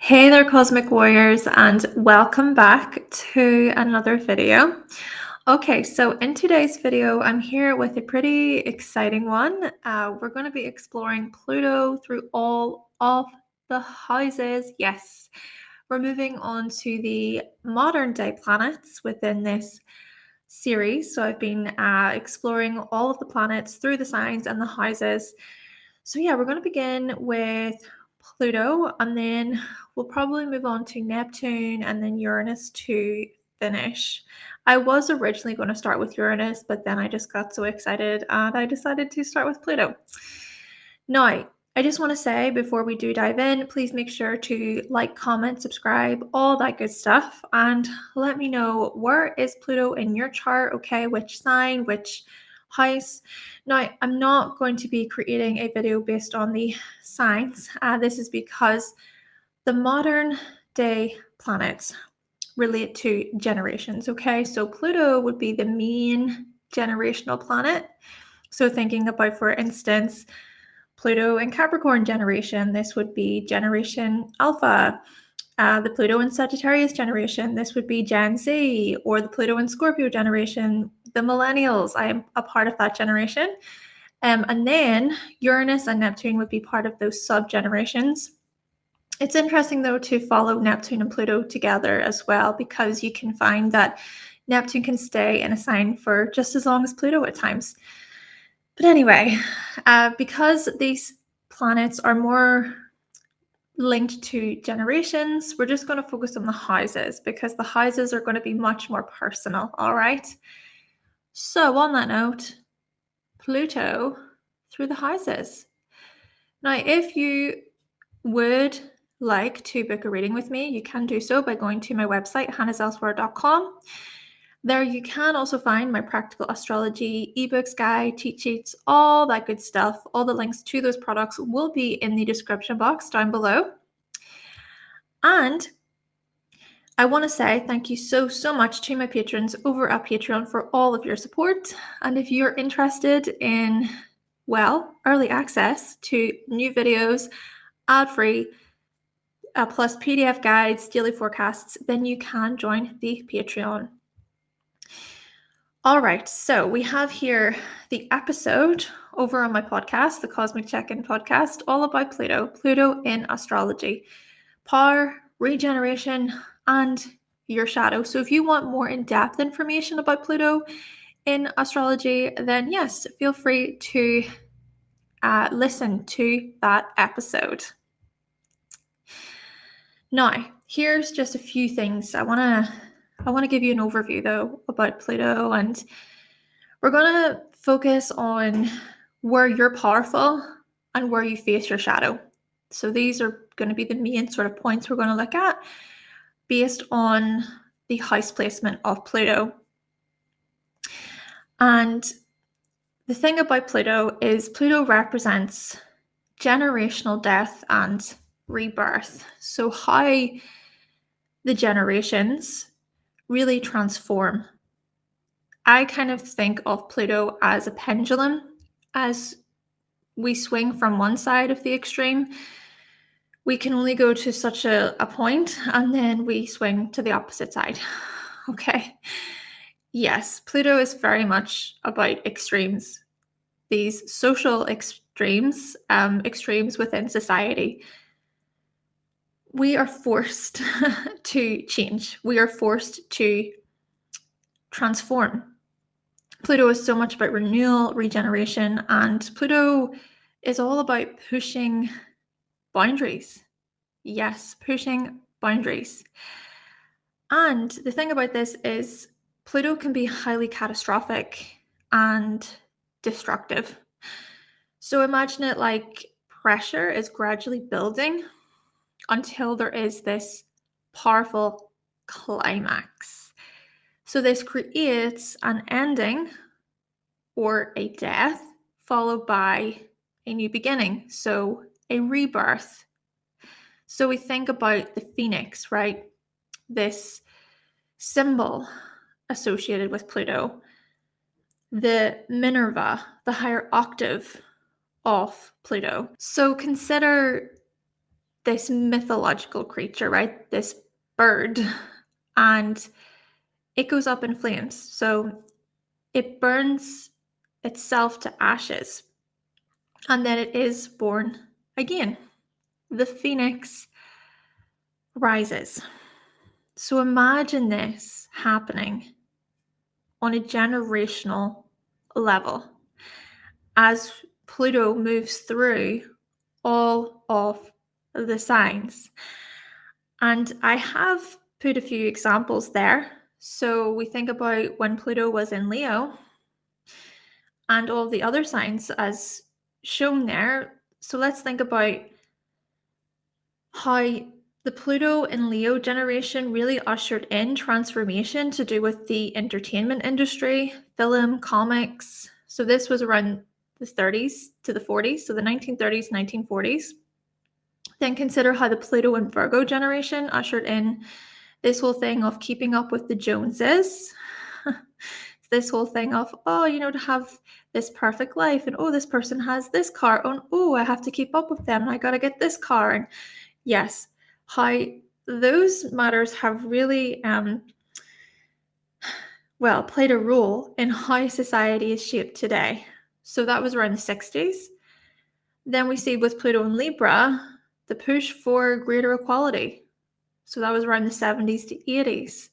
Hey there, Cosmic Warriors, and welcome back to another video. Okay, so in today's video, I'm here with a pretty exciting one. We're going to be exploring Pluto through all of the houses. Yes, we're moving on to the modern day planets within this series. So I've been exploring all of the planets through the signs and the houses. So yeah, we're going to begin with Pluto, and then we'll probably move on to Neptune and then Uranus to finish. I was originally going to start with Uranus, but then I just got so excited and I decided to start with Pluto. Now, I just want to say before we do dive in, please make sure to like, comment, subscribe, all that good stuff, and let me know, where is Pluto in your chart, okay? Which sign, which house. Now, I'm not going to be creating a video based on the signs. This is because the modern day planets relate to generations, okay? So Pluto would be the main generational planet. So thinking about, for instance, Pluto and Capricorn generation, this would be generation Alpha. The Pluto and Sagittarius generation, this would be Gen Z, or the Pluto and Scorpio generation, the millennials. I am a part of that generation. And then Uranus and Neptune would be part of those sub-generations. It's interesting, though, to follow Neptune and Pluto together as well, because you can find that Neptune can stay in a sign for just as long as Pluto at times. But anyway, because these planets are more linked to generations, we're just going to focus on the houses because the houses are going to be much more personal, all right? So on that note, Pluto through the houses. Now, if you would like to book a reading with me, you can do so by going to my website, hannahselsewhere.com. There you can also find my practical astrology eBooks guide, cheat sheets, all that good stuff. All the links to those products will be in the description box down below. And I want to say thank you so much to my patrons over at Patreon for all of your support. And if you're interested in, well, early access to new videos, ad-free, plus PDF guides, daily forecasts, then you can join the Patreon. All right, so we have here the episode over on my podcast, the Cosmic Check-In podcast, all about Pluto in astrology, power, regeneration, and your shadow. So if you want more in-depth information about Pluto in astrology, then yes, feel free to listen to that episode. Now, here's just a few things I want to give you an overview, though, about Pluto, and we're going to focus on where you're powerful and where you face your shadow. So these are going to be the main sort of points we're going to look at based on the house placement of Pluto. And the thing about Pluto is Pluto represents generational death and rebirth. So how the generations really transform. I kind of think of Pluto as a pendulum. As we swing from one side of the extreme, we can only go to such a point, and then we swing to the opposite side. Okay. Yes, Pluto is very much about extremes, these social extremes, extremes within society. We are forced to change. We are forced to transform. Pluto is so much about renewal, regeneration, and Pluto is all about pushing boundaries. Yes, pushing boundaries. And the thing about this is Pluto can be highly catastrophic and destructive. So imagine it like pressure is gradually building until there is this powerful climax. So this creates an ending or a death followed by a new beginning. So a rebirth. So we think about the phoenix, right? This symbol associated with Pluto, the Minerva, the higher octave of Pluto. So consider this mythological creature, right? This bird, and it goes up in flames. So it burns itself to ashes, and then it is born again. The phoenix rises. So imagine this happening on a generational level as Pluto moves through all of the signs. And I have put a few examples there. So we think about when Pluto was in Leo and all the other signs as shown there. So let's think about how the Pluto in Leo generation really ushered in transformation to do with the entertainment industry, film, comics. So this was around the 30s to the 40s, so the 1930s, 1940s. Then consider how the Pluto and Virgo generation ushered in this whole thing of keeping up with the Joneses. This whole thing of, oh, to have this perfect life, and oh, this person has this car, and oh, I have to keep up with them, and I got to get this car. And yes, how those matters have really played a role in how society is shaped today. So that was around the 60s. Then we see with Pluto and Libra the push for greater equality. So that was around the 70s to 80s.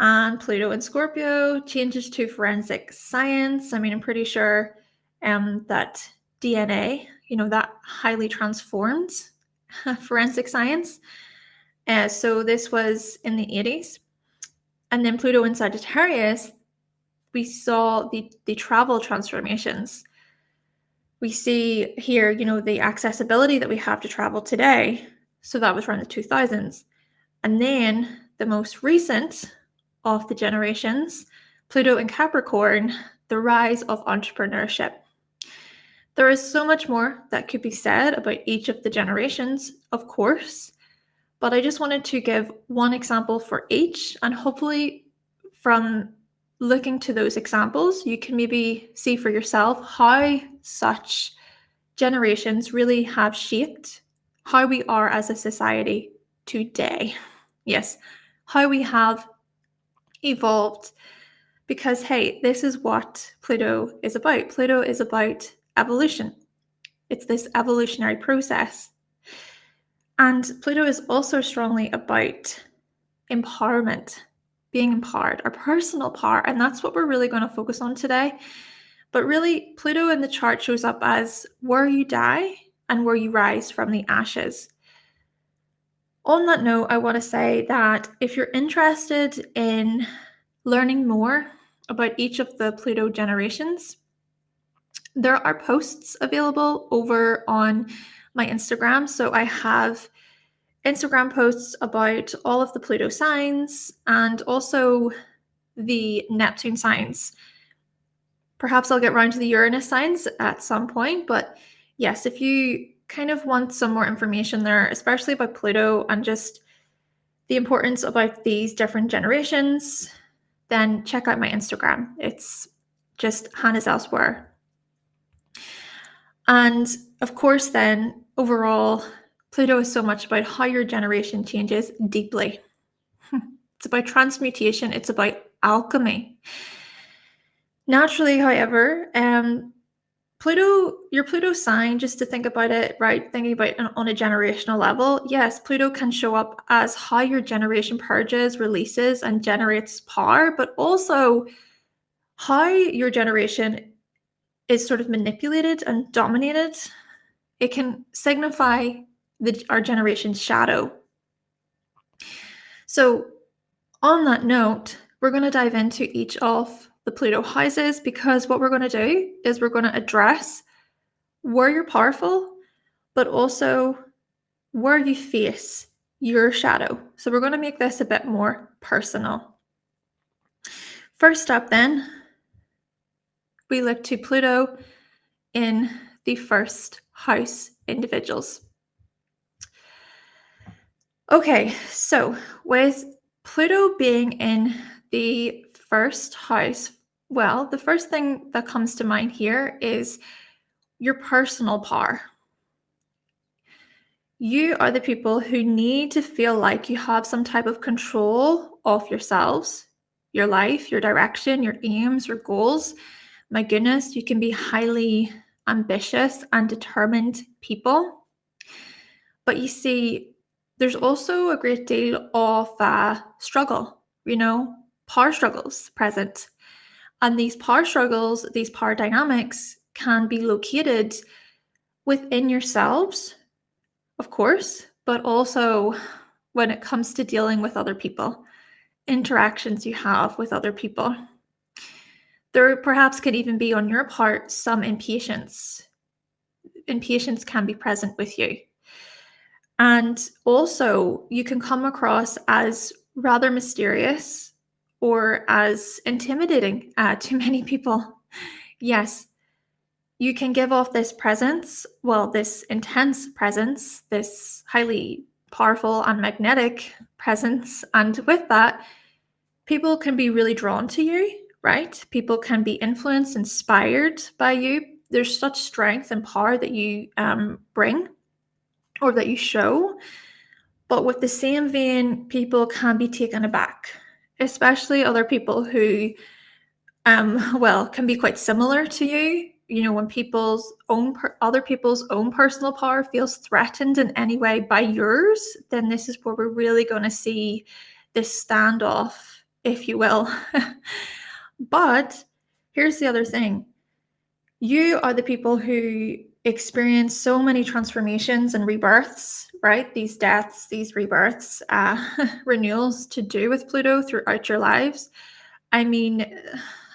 And Pluto and Scorpio changes to forensic science. I mean, I'm pretty sure that DNA, that highly transformed forensic science. So this was in the 80s. And then Pluto in Sagittarius, we saw the travel transformations. We see here, the accessibility that we have to travel today. So that was around the 2000s. And then the most recent of the generations, Pluto in Capricorn, the rise of entrepreneurship. There is so much more that could be said about each of the generations, of course, but I just wanted to give one example for each, and hopefully from looking to those examples, you can maybe see for yourself how such generations really have shaped how we are as a society today. Yes, how we have evolved, because hey, this is what Pluto is about. Pluto is about evolution. It's this evolutionary process. And Pluto is also strongly about empowerment, being empowered, our personal power. And that's what we're really going to focus on today. But really, Pluto in the chart shows up as where you die and where you rise from the ashes. On that note, I want to say that if you're interested in learning more about each of the Pluto generations, there are posts available over on my Instagram. So I have Instagram posts about all of the Pluto signs and also the Neptune signs. Perhaps I'll get around to the Uranus signs at some point, but yes, if you kind of want some more information there, especially about Pluto and just the importance about these different generations, then check out my Instagram. It's just hannahselsewhere. And of course, then overall, Pluto is so much about how your generation changes deeply. It's about transmutation. It's about alchemy. Naturally, however, your Pluto sign, just to think about it, right? Thinking about it on a generational level, yes, Pluto can show up as how your generation purges, releases, and generates power, but also how your generation is sort of manipulated and dominated. It can signify our generation's shadow. So on that note, we're going to dive into each of the Pluto houses, because what we're going to do is we're going to address where you're powerful, but also where you face your shadow. So we're going to make this a bit more personal. First up then, we look to Pluto in the first house individuals. Okay, so with Pluto being in the first house, well, the first thing that comes to mind here is your personal power. You are the people who need to feel like you have some type of control of yourselves, your life, your direction, your aims, your goals. My goodness, you can be highly ambitious and determined people. But you see, there's also a great deal of struggle, power struggles present. And these power struggles, these power dynamics can be located within yourselves, of course, but also when it comes to dealing with other people, interactions you have with other people. There perhaps could even be on your part some impatience. Impatience can be present with you. And also, you can come across as rather mysterious or as intimidating to many people. Yes, you can give off this presence, this intense presence, this highly powerful and magnetic presence. And with that, people can be really drawn to you, right? People can be influenced, inspired by you. There's such strength and power that you bring or that you show. But with the same vein, people can be taken aback, especially other people who, can be quite similar to you. When other people's own personal power feels threatened in any way by yours, then this is where we're really going to see this standoff, if you will. But here's the other thing. You are the people who experience so many transformations and rebirths, right? These deaths, these rebirths, renewals to do with Pluto throughout your lives. I mean,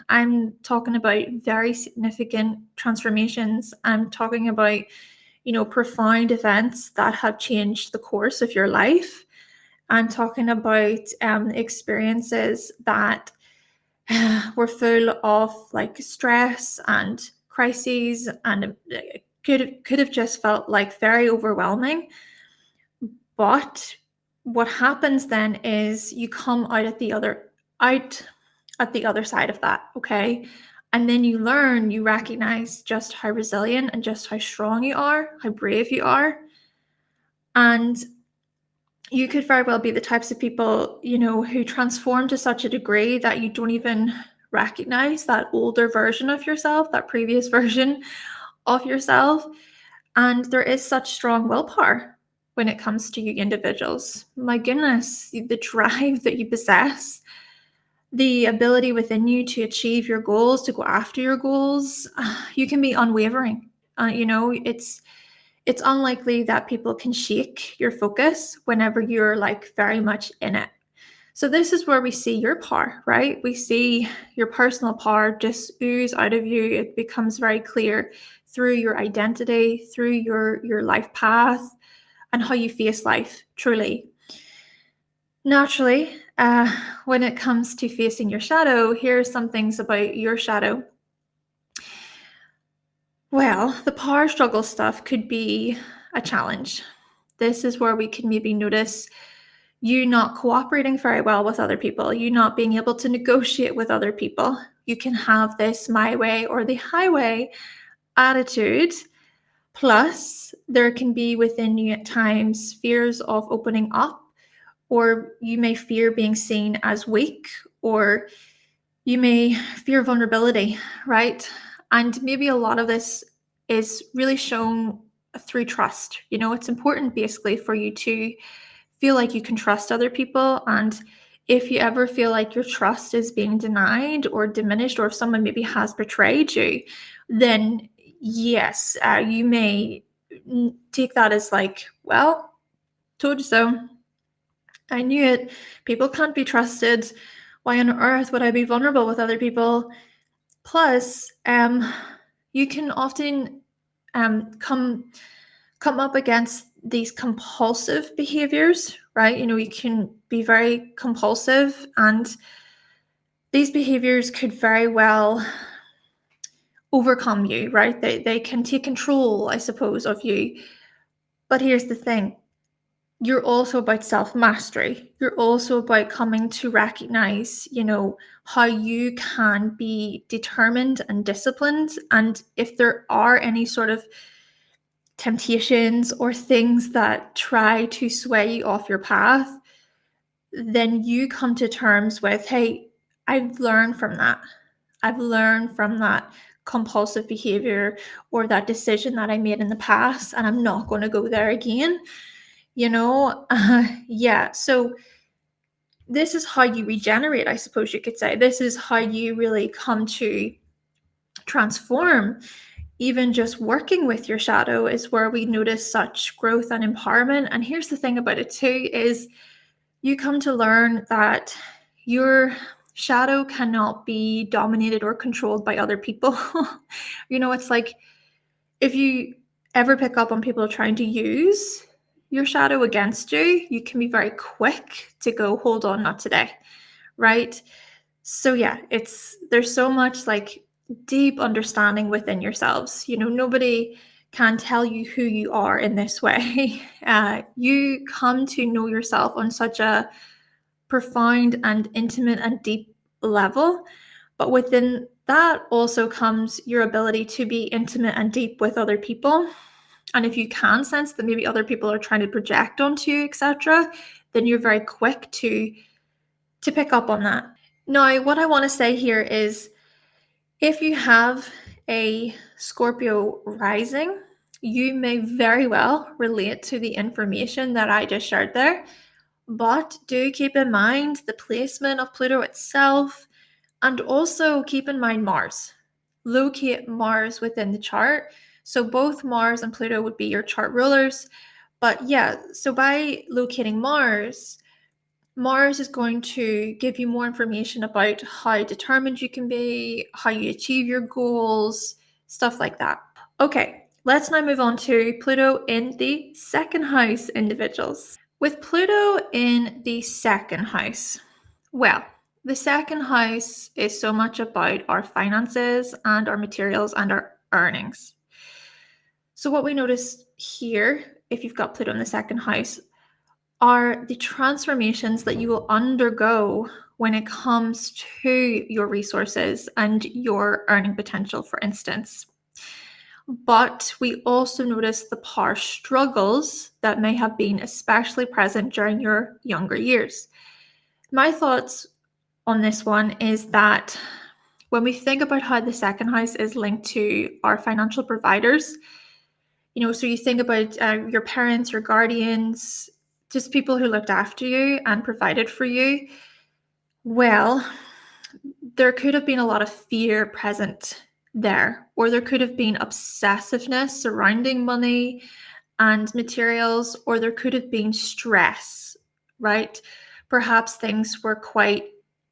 I'm talking about very significant transformations. I'm talking about, profound events that have changed the course of your life. I'm talking about experiences that were full of like stress and crises, and it could have just felt like very overwhelming. But what happens then is you come out at the other side of that, okay? And then you recognize just how resilient and just how strong you are, how brave you are. And you could very well be the types of people, who transform to such a degree that you don't even recognize that older version of yourself, that previous version of yourself. And there is such strong willpower when it comes to you individuals. My goodness, the drive that you possess, the ability within you to achieve your goals, to go after your goals, you can be unwavering. It's unlikely that people can shake your focus whenever you're like very much in it. So this is where we see your power, right? We see your personal power just ooze out of you. It becomes very clear through your identity, through your life path, and how you face life, truly. Naturally, when it comes to facing your shadow, here are some things about your shadow. Well, the power struggle stuff could be a challenge. This is where we can maybe notice you not cooperating very well with other people, you not being able to negotiate with other people. You can have this my way or the highway attitude. Plus, there can be within you at times fears of opening up, or you may fear being seen as weak, or you may fear vulnerability, right? And maybe a lot of this is really shown through trust. It's important basically for you to feel like you can trust other people. And if you ever feel like your trust is being denied or diminished, or if someone maybe has betrayed you, then yes, you may take that as like, well, told you so. I knew it. People can't be trusted. Why on earth would I be vulnerable with other people? Plus, you can often come up against these compulsive behaviors, right? You can be very compulsive, and these behaviors could very well overcome you, right? They can take control, I suppose, of you. But here's the thing. You're also about self-mastery. You're also about coming to recognize, how you can be determined and disciplined. And if there are any sort of temptations or things that try to sway you off your path, then you come to terms with, hey, I've learned from that. I've learned from that compulsive behavior or that decision that I made in the past, and I'm not going to go there again. Yeah. So this is how you regenerate, I suppose you could say. This is how you really come to transform. Even just working with your shadow is where we notice such growth and empowerment. And here's the thing about it too, is you come to learn that your shadow cannot be dominated or controlled by other people. It's like if you ever pick up on people trying to use your shadow against you, you can be very quick to go, hold on, not today, right? So yeah, there's so much like deep understanding within yourselves. Nobody can tell you who you are in this way. You come to know yourself on such a profound and intimate and deep level. But within that also comes your ability to be intimate and deep with other people. And if you can sense that maybe other people are trying to project onto you, etc., then you're very quick to pick up on that. Now, what I want to say here is if you have a Scorpio rising, you may very well relate to the information that I just shared there. But do keep in mind the placement of Pluto itself, and also keep in mind Mars. Locate Mars within the chart. So both Mars and Pluto would be your chart rulers. But yeah, so by locating Mars is going to give you more information about how determined you can be, how you achieve your goals, stuff like that. Okay, let's now move on to Pluto in the second house, individuals. With Pluto in the second house, well, the second house is so much about our finances and our materials and our earnings. So what we notice here, if you've got Pluto in the second house, are the transformations that you will undergo when it comes to your resources and your earning potential, for instance. But we also notice the power struggles that may have been especially present during your younger years. My thoughts on this one is that when we think about how the second house is linked to our financial providers, so you think about your parents, your guardians, just people who looked after you and provided for you. Well, there could have been a lot of fear present there, or there could have been obsessiveness surrounding money and materials, or there could have been stress, right? Perhaps things were quite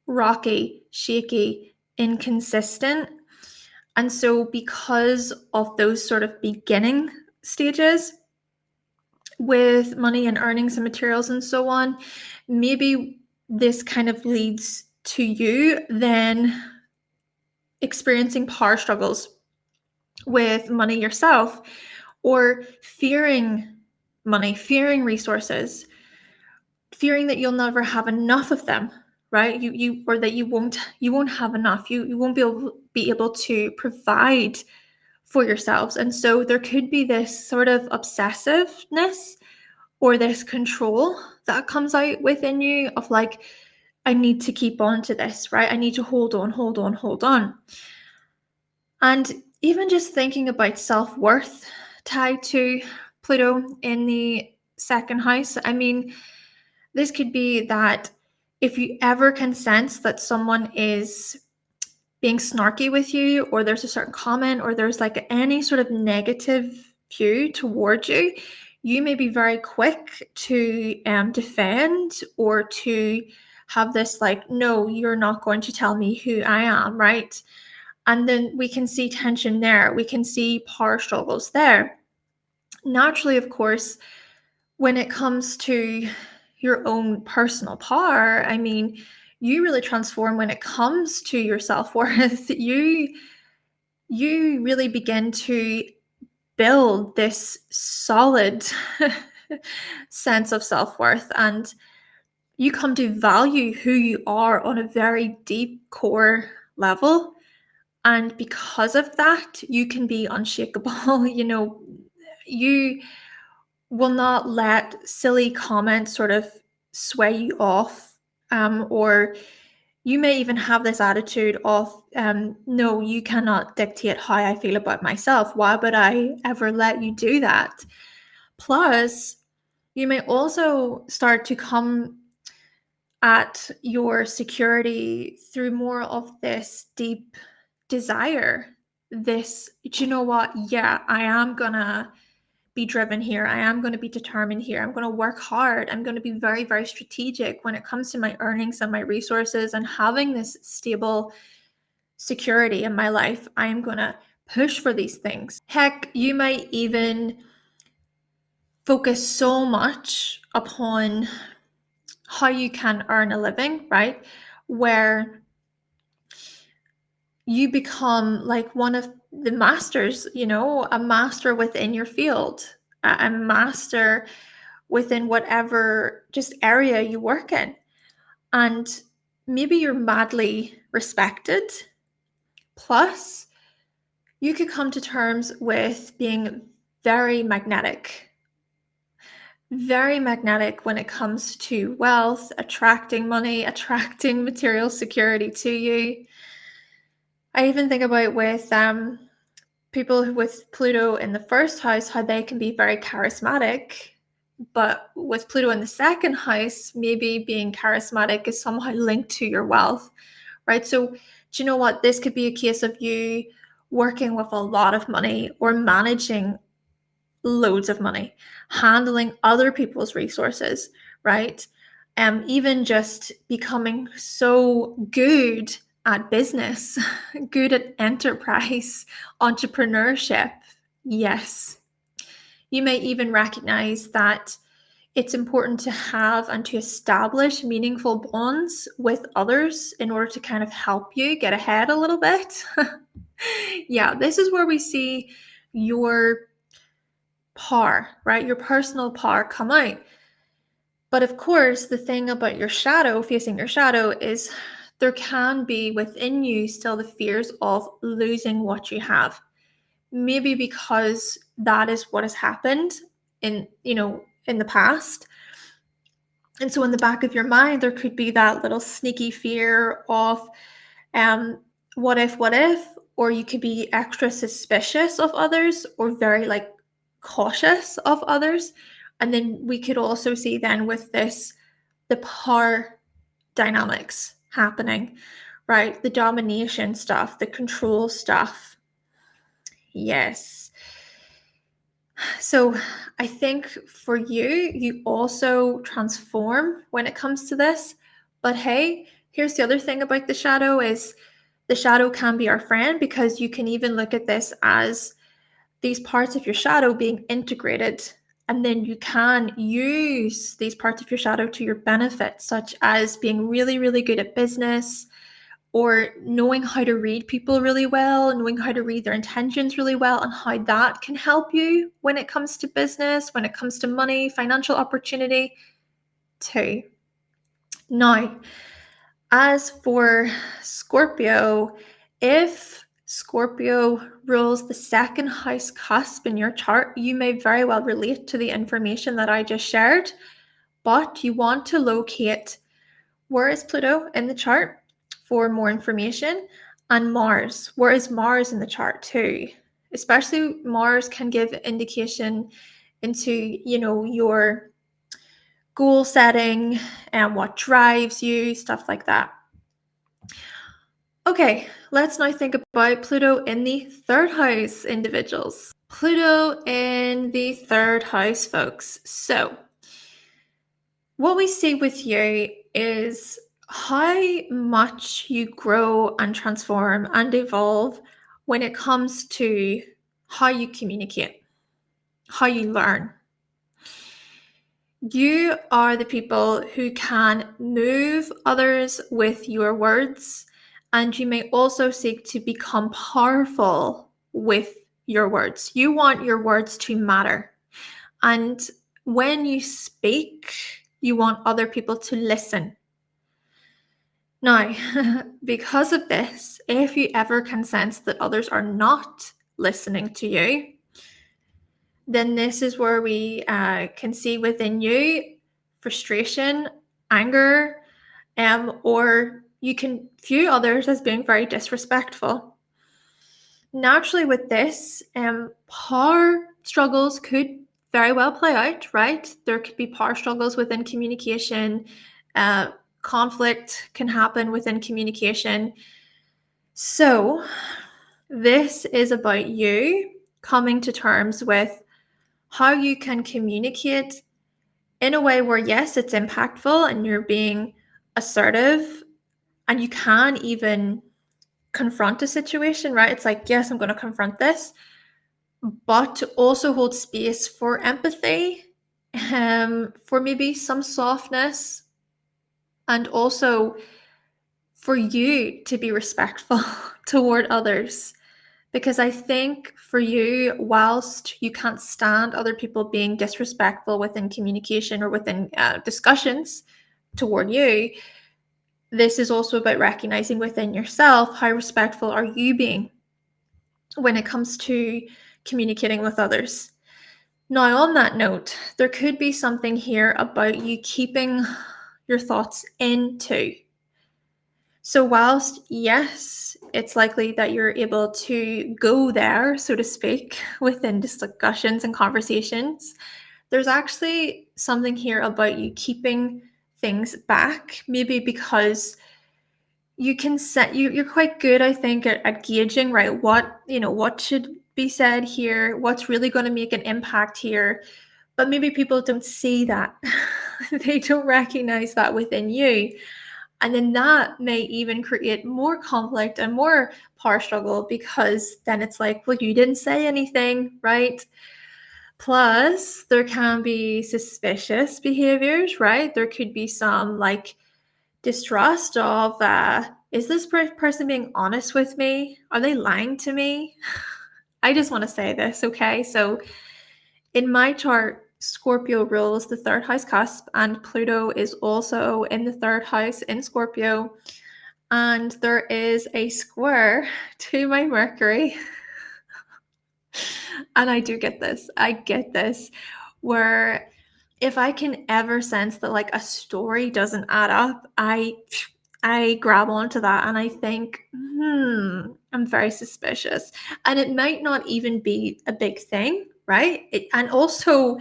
rocky, shaky, inconsistent. And so, because of those sort of beginning stages with money and earnings and materials and so on, maybe this kind of leads to you then experiencing power struggles with money yourself, or fearing money, fearing resources, fearing that you'll never have enough of them, right? Or that you won't have enough. You won't be able to provide for yourselves. And so there could be this sort of obsessiveness or this control that comes out within you of like, I need to keep on to this, right? I need to hold on, hold on, hold on. And even just thinking about self-worth tied to Pluto in the second house, I mean, this could be that if you ever can sense that someone is being snarky with you, or there's a certain comment, or there's like any sort of negative view towards you, you may be very quick to defend or to have this like, no, you're not going to tell me who I am, right? And then we can see tension there. We can see power struggles there. Naturally, of course, when it comes to your own personal power, I mean, you really transform when it comes to your self-worth. You really begin to build this solid sense of self-worth, and you come to value who you are on a very deep core level. And because of that, you can be unshakable. You will not let silly comments sort of sway you off, or you may even have this attitude of, no, you cannot dictate how I feel about myself. Why would I ever let you do that? Plus, you may also start to come at your security through more of this deep desire. This, do you know what? Yeah, I am gonna be driven here. I am going to be determined here. I'm going to work hard. I'm going to be very, very strategic when it comes to my earnings and my resources and having this stable security in my life. I am going to push for these things. Heck, you might even focus so much upon how you can earn a living, right? Where you become like one of the masters, a master within your field, a master within whatever just area you work in. And maybe you're madly respected. Plus, you could come to terms with being very magnetic when it comes to wealth, attracting money, attracting material security to you. I even think about with people with Pluto in the first house, how they can be very charismatic. But with Pluto in the second house, maybe being charismatic is somehow linked to your wealth, right? So, do you know what? This could be a case of you working with a lot of money or managing loads of money, handling other people's resources, right? Even just becoming so good at business, good at enterprise, entrepreneurship. Yes. You may even recognize that it's important to have and to establish meaningful bonds with others in order to kind of help you get ahead a little bit. Yeah, this is where we see your power, right? Your personal power come out. But of course, the thing about your shadow, facing your shadow, is there can be within you still the fears of losing what you have. Maybe because that is what has happened in the past. And so in the back of your mind, there could be that little sneaky fear of um, what if, or you could be extra suspicious of others or very like cautious of others. And then we could also see then with this, the power dynamics happening, right? The domination stuff, the control stuff. Yes. So I think for you, you also transform when it comes to this. But hey, here's the other thing about the shadow is the shadow can be our friend, because you can even look at this as these parts of your shadow being integrated. And then you can use these parts of your shadow to your benefit, such as being really, really good at business, or knowing how to read people really well, knowing how to read their intentions really well, and how that can help you when it comes to business, when it comes to money, financial opportunity too. Now, as for Scorpio, if Scorpio rules the second house cusp in your chart, you may very well relate to the information that I just shared, but you want to locate where is Pluto in the chart for more information, and Mars. Where is Mars in the chart too? Especially Mars can give indication into, your goal setting and what drives you, stuff like that. Okay, let's now think about Pluto in the third house, individuals. Pluto in the third house, folks. So, what we see with you is how much you grow and transform and evolve when it comes to how you communicate, how you learn. You are the people who can move others with your words, and you may also seek to become powerful with your words. You want your words to matter. And when you speak, you want other people to listen. Now, because of this, if you ever can sense that others are not listening to you, then this is where we can see within you frustration, anger, or you can view others as being very disrespectful. Naturally, with this, power struggles could very well play out, right? There could be power struggles within communication. Conflict can happen within communication. So, this is about you coming to terms with how you can communicate in a way where, yes, it's impactful and you're being assertive, and you can even confront a situation, right? It's like, yes, I'm going to confront this, but to also hold space for empathy, for maybe some softness, and also for you to be respectful toward others. Because I think for you, whilst you can't stand other people being disrespectful within communication or within discussions toward you, this is also about recognizing within yourself how respectful are you being when it comes to communicating with others. Now, on that note, there could be something here about you keeping your thoughts into. So, whilst, yes, it's likely that you're able to go there, so to speak, within discussions and conversations, there's actually something here about you keeping things back, maybe because you can set you're quite good, I think, at gauging, right, what should be said here, what's really going to make an impact here. But maybe people don't see that. They don't recognize that within you. And then that may even create more conflict and more power struggle, because then it's like, well, you didn't say anything, right? Plus, there can be suspicious behaviors, right? There could be some like distrust of, is this person being honest with me? Are they lying to me? I just want to say this, okay? So in my chart, Scorpio rules the third house cusp, and Pluto is also in the third house in Scorpio. And there is a square to my Mercury. And I do get this. I get this. Where if I can ever sense that like a story doesn't add up, I grab onto that and I think, I'm very suspicious. And it might not even be a big thing, right? And also,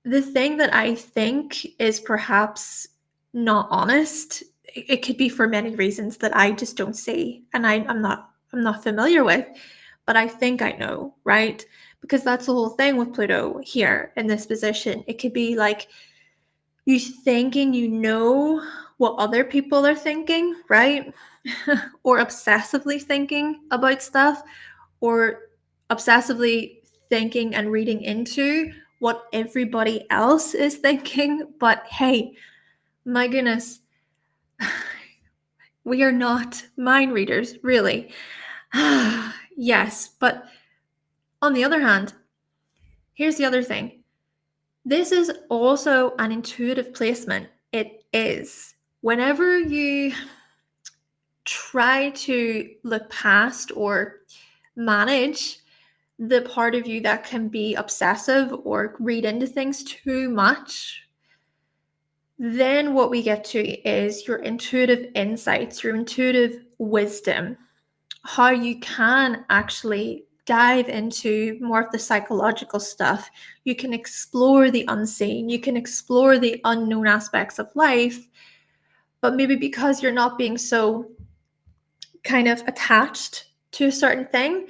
the thing that I think is perhaps not honest, it could be for many reasons that I just don't see and I'm not familiar with, but I think I know, right? Because that's the whole thing with Pluto here in this position. It could be like you thinking you know what other people are thinking, right? Or obsessively thinking about stuff, or obsessively thinking and reading into what everybody else is thinking. But hey, my goodness, we are not mind readers, really. Yes, but on the other hand, here's the other thing. This is also an intuitive placement. It is. Whenever you try to look past or manage the part of you that can be obsessive or read into things too much, then what we get to is your intuitive insights, your intuitive wisdom, how you can actually dive into more of the psychological stuff. You can explore the unseen, you can explore the unknown aspects of life, but maybe because you're not being so kind of attached to a certain thing,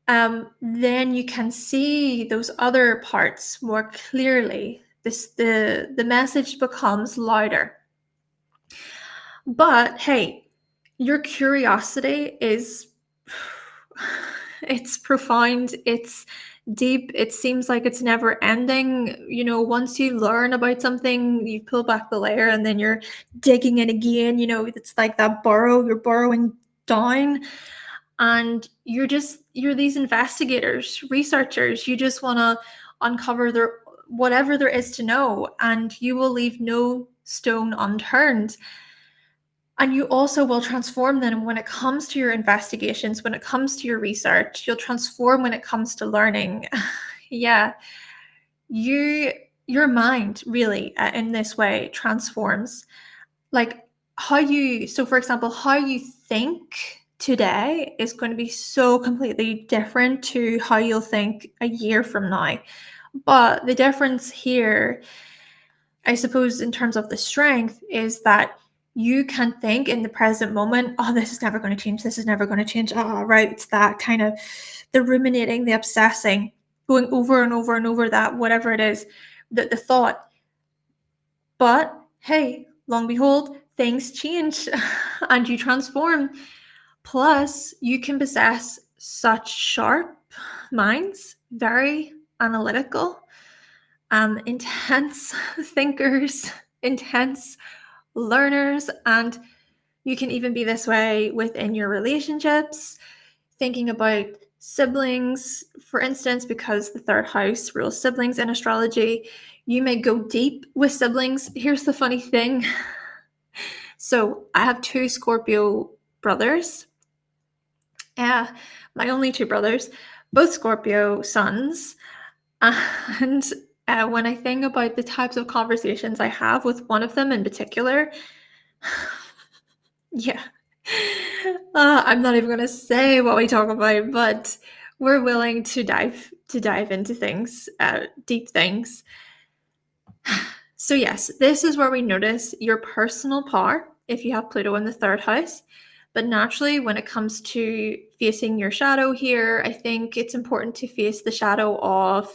then you can see those other parts more clearly. The message becomes louder. But hey, your curiosity is it's profound, it's deep, it seems like it's never ending. Once you learn about something, you pull back the layer and then you're digging in again. It's like that you're burrowing down, and you're these investigators, researchers. You just want to uncover whatever there is to know, and you will leave no stone unturned. And you also will transform them when it comes to your investigations, when it comes to your research. You'll transform when it comes to learning. Yeah. You your mind really, in this way transforms. Like, for example, how you think today is going to be so completely different to how you'll think a year from now. But the difference here, I suppose, in terms of the strength, is that you can think in the present moment, oh, this is never going to change. This is never going to change. Oh, right. It's that kind of the ruminating, the obsessing, going over and over and over that, whatever it is, the thought. But hey, long behold, things change and you transform. Plus, you can possess such sharp minds, very analytical, intense thinkers, intense learners, and you can even be this way within your relationships, thinking about siblings, for instance, because the third house rules siblings in astrology. You may go deep with siblings. Here's the funny thing. So I have two Scorpio brothers. My only two brothers, both Scorpio suns. And when I think about the types of conversations I have with one of them in particular, yeah, I'm not even going to say what we talk about, but we're willing to dive into things, deep things. So yes, this is where we notice your personal power if you have Pluto in the third house. But naturally, when it comes to facing your shadow here, I think it's important to face the shadow of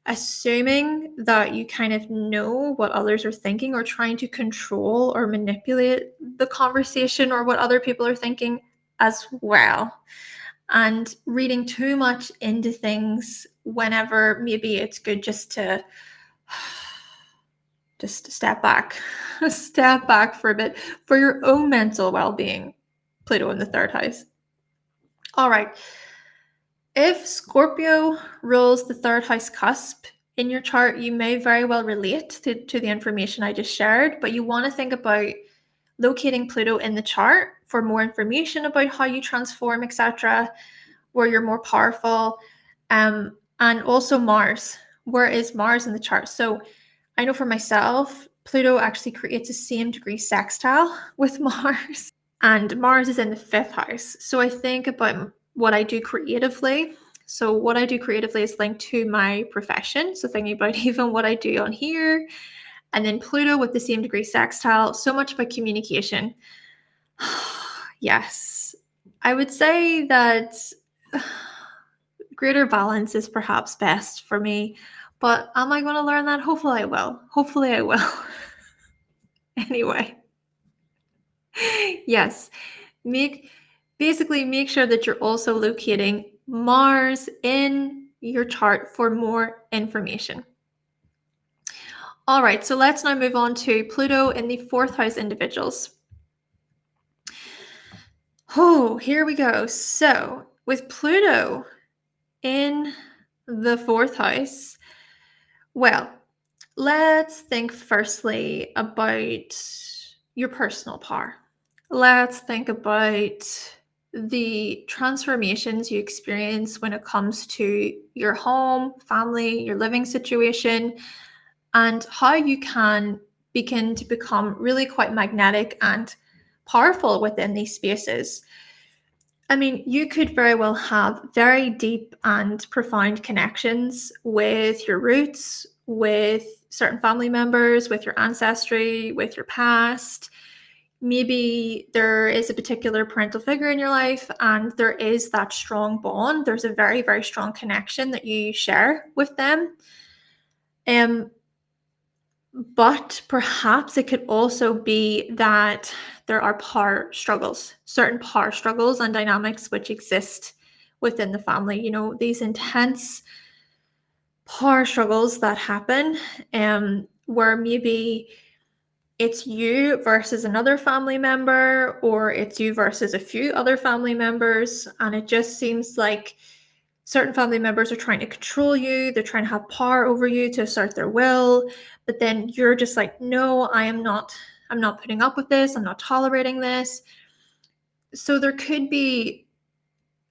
assuming that you kind of know what others are thinking, or trying to control or manipulate the conversation or what other people are thinking as well. And reading too much into things whenever maybe it's good just to just step back, step back for a bit for your own mental well-being. Pluto in the third house. All right. If Scorpio rules the third house cusp in your chart, you may very well relate to the information I just shared, but you want to think about locating Pluto in the chart for more information about how you transform, etc., where you're more powerful. And also Mars. Where is Mars in the chart? So I know for myself, Pluto actually creates a same degree sextile with Mars, and Mars is in the fifth house. So I think about what I do creatively. So what I do creatively is linked to my profession. So thinking about even what I do on here, and then Pluto with the same degree sextile, so much about communication. Yes, I would say that greater balance is perhaps best for me. But am I going to learn that? Hopefully I will. Hopefully I will. Anyway, yes, basically make sure that you're also locating Mars in your chart for more information. All right, so let's now move on to Pluto in the fourth house individuals. Oh, here we go. So with Pluto in the fourth house, well, let's think firstly about your personal power. Let's think about the transformations you experience when it comes to your home, family, your living situation, and how you can begin to become really quite magnetic and powerful within these spaces. I mean, you could very well have very deep and profound connections with your roots, with certain family members, with your ancestry, with your past. Maybe there is a particular parental figure in your life and there is that strong bond. There's a very, very strong connection that you share with them. But perhaps it could also be that there are power struggles, certain power struggles and dynamics which exist within the family. You know, these intense power struggles that happen, where maybe it's you versus another family member, or it's you versus a few other family members, and it just seems like certain family members are trying to control you, they're trying to have power over you to assert their will, but then you're just like, no, I'm not putting up with this, I'm not tolerating this. So there could be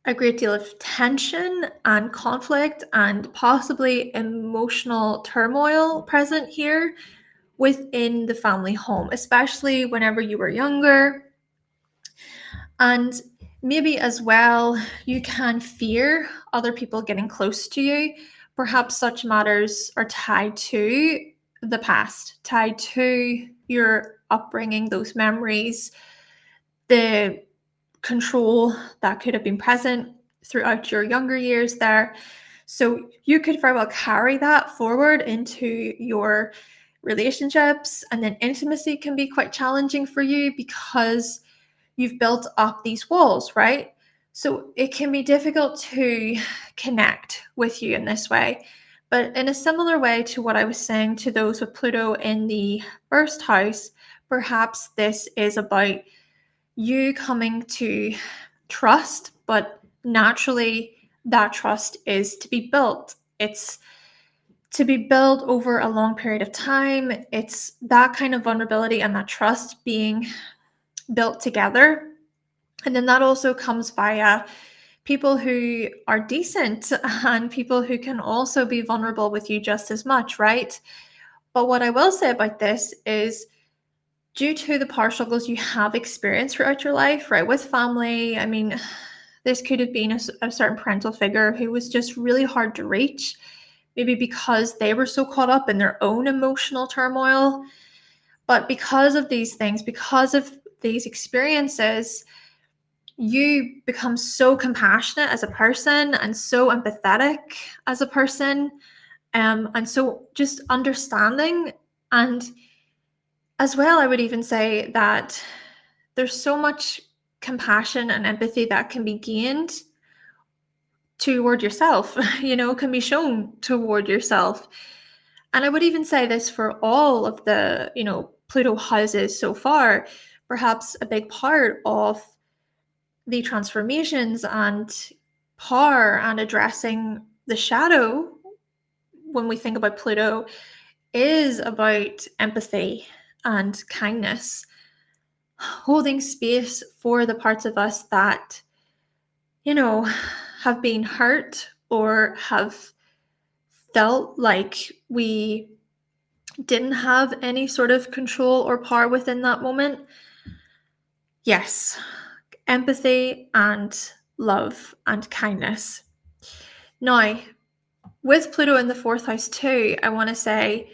a great deal of tension and conflict and possibly emotional turmoil present here within the family home, especially whenever you were younger. And maybe as well, you can fear other people getting close to you. Perhaps such matters are tied to the past, tied to your upbringing, those memories, the control that could have been present throughout your younger years there. So you could very well carry that forward into your relationships, and then intimacy can be quite challenging for you because you've built up these walls, right? So it can be difficult to connect with you in this way. But in a similar way to what I was saying to those with Pluto in the first house, perhaps this is about you coming to trust, but naturally that trust is to be built. It's to be built over a long period of time. It's that kind of vulnerability and that trust being built together. And then that also comes via people who are decent and people who can also be vulnerable with you just as much, right? But what I will say about this is, due to the power struggles you have experienced throughout your life, right, with family, I mean, this could have been a certain parental figure who was just really hard to reach, maybe because they were so caught up in their own emotional turmoil. But because of these things, because of these experiences, you become so compassionate as a person and so empathetic as a person, and so just understanding. And as well, I would even say that there's so much compassion and empathy that can be gained toward yourself, can be shown toward yourself. And I would even say this for all of the, Pluto houses so far. Perhaps a big part of the transformations and power and addressing the shadow when we think about Pluto is about empathy and kindness, holding space for the parts of us that, have been hurt or have felt like we didn't have any sort of control or power within that moment. Yes, empathy and love and kindness. Now, with Pluto in the fourth house too, I want to say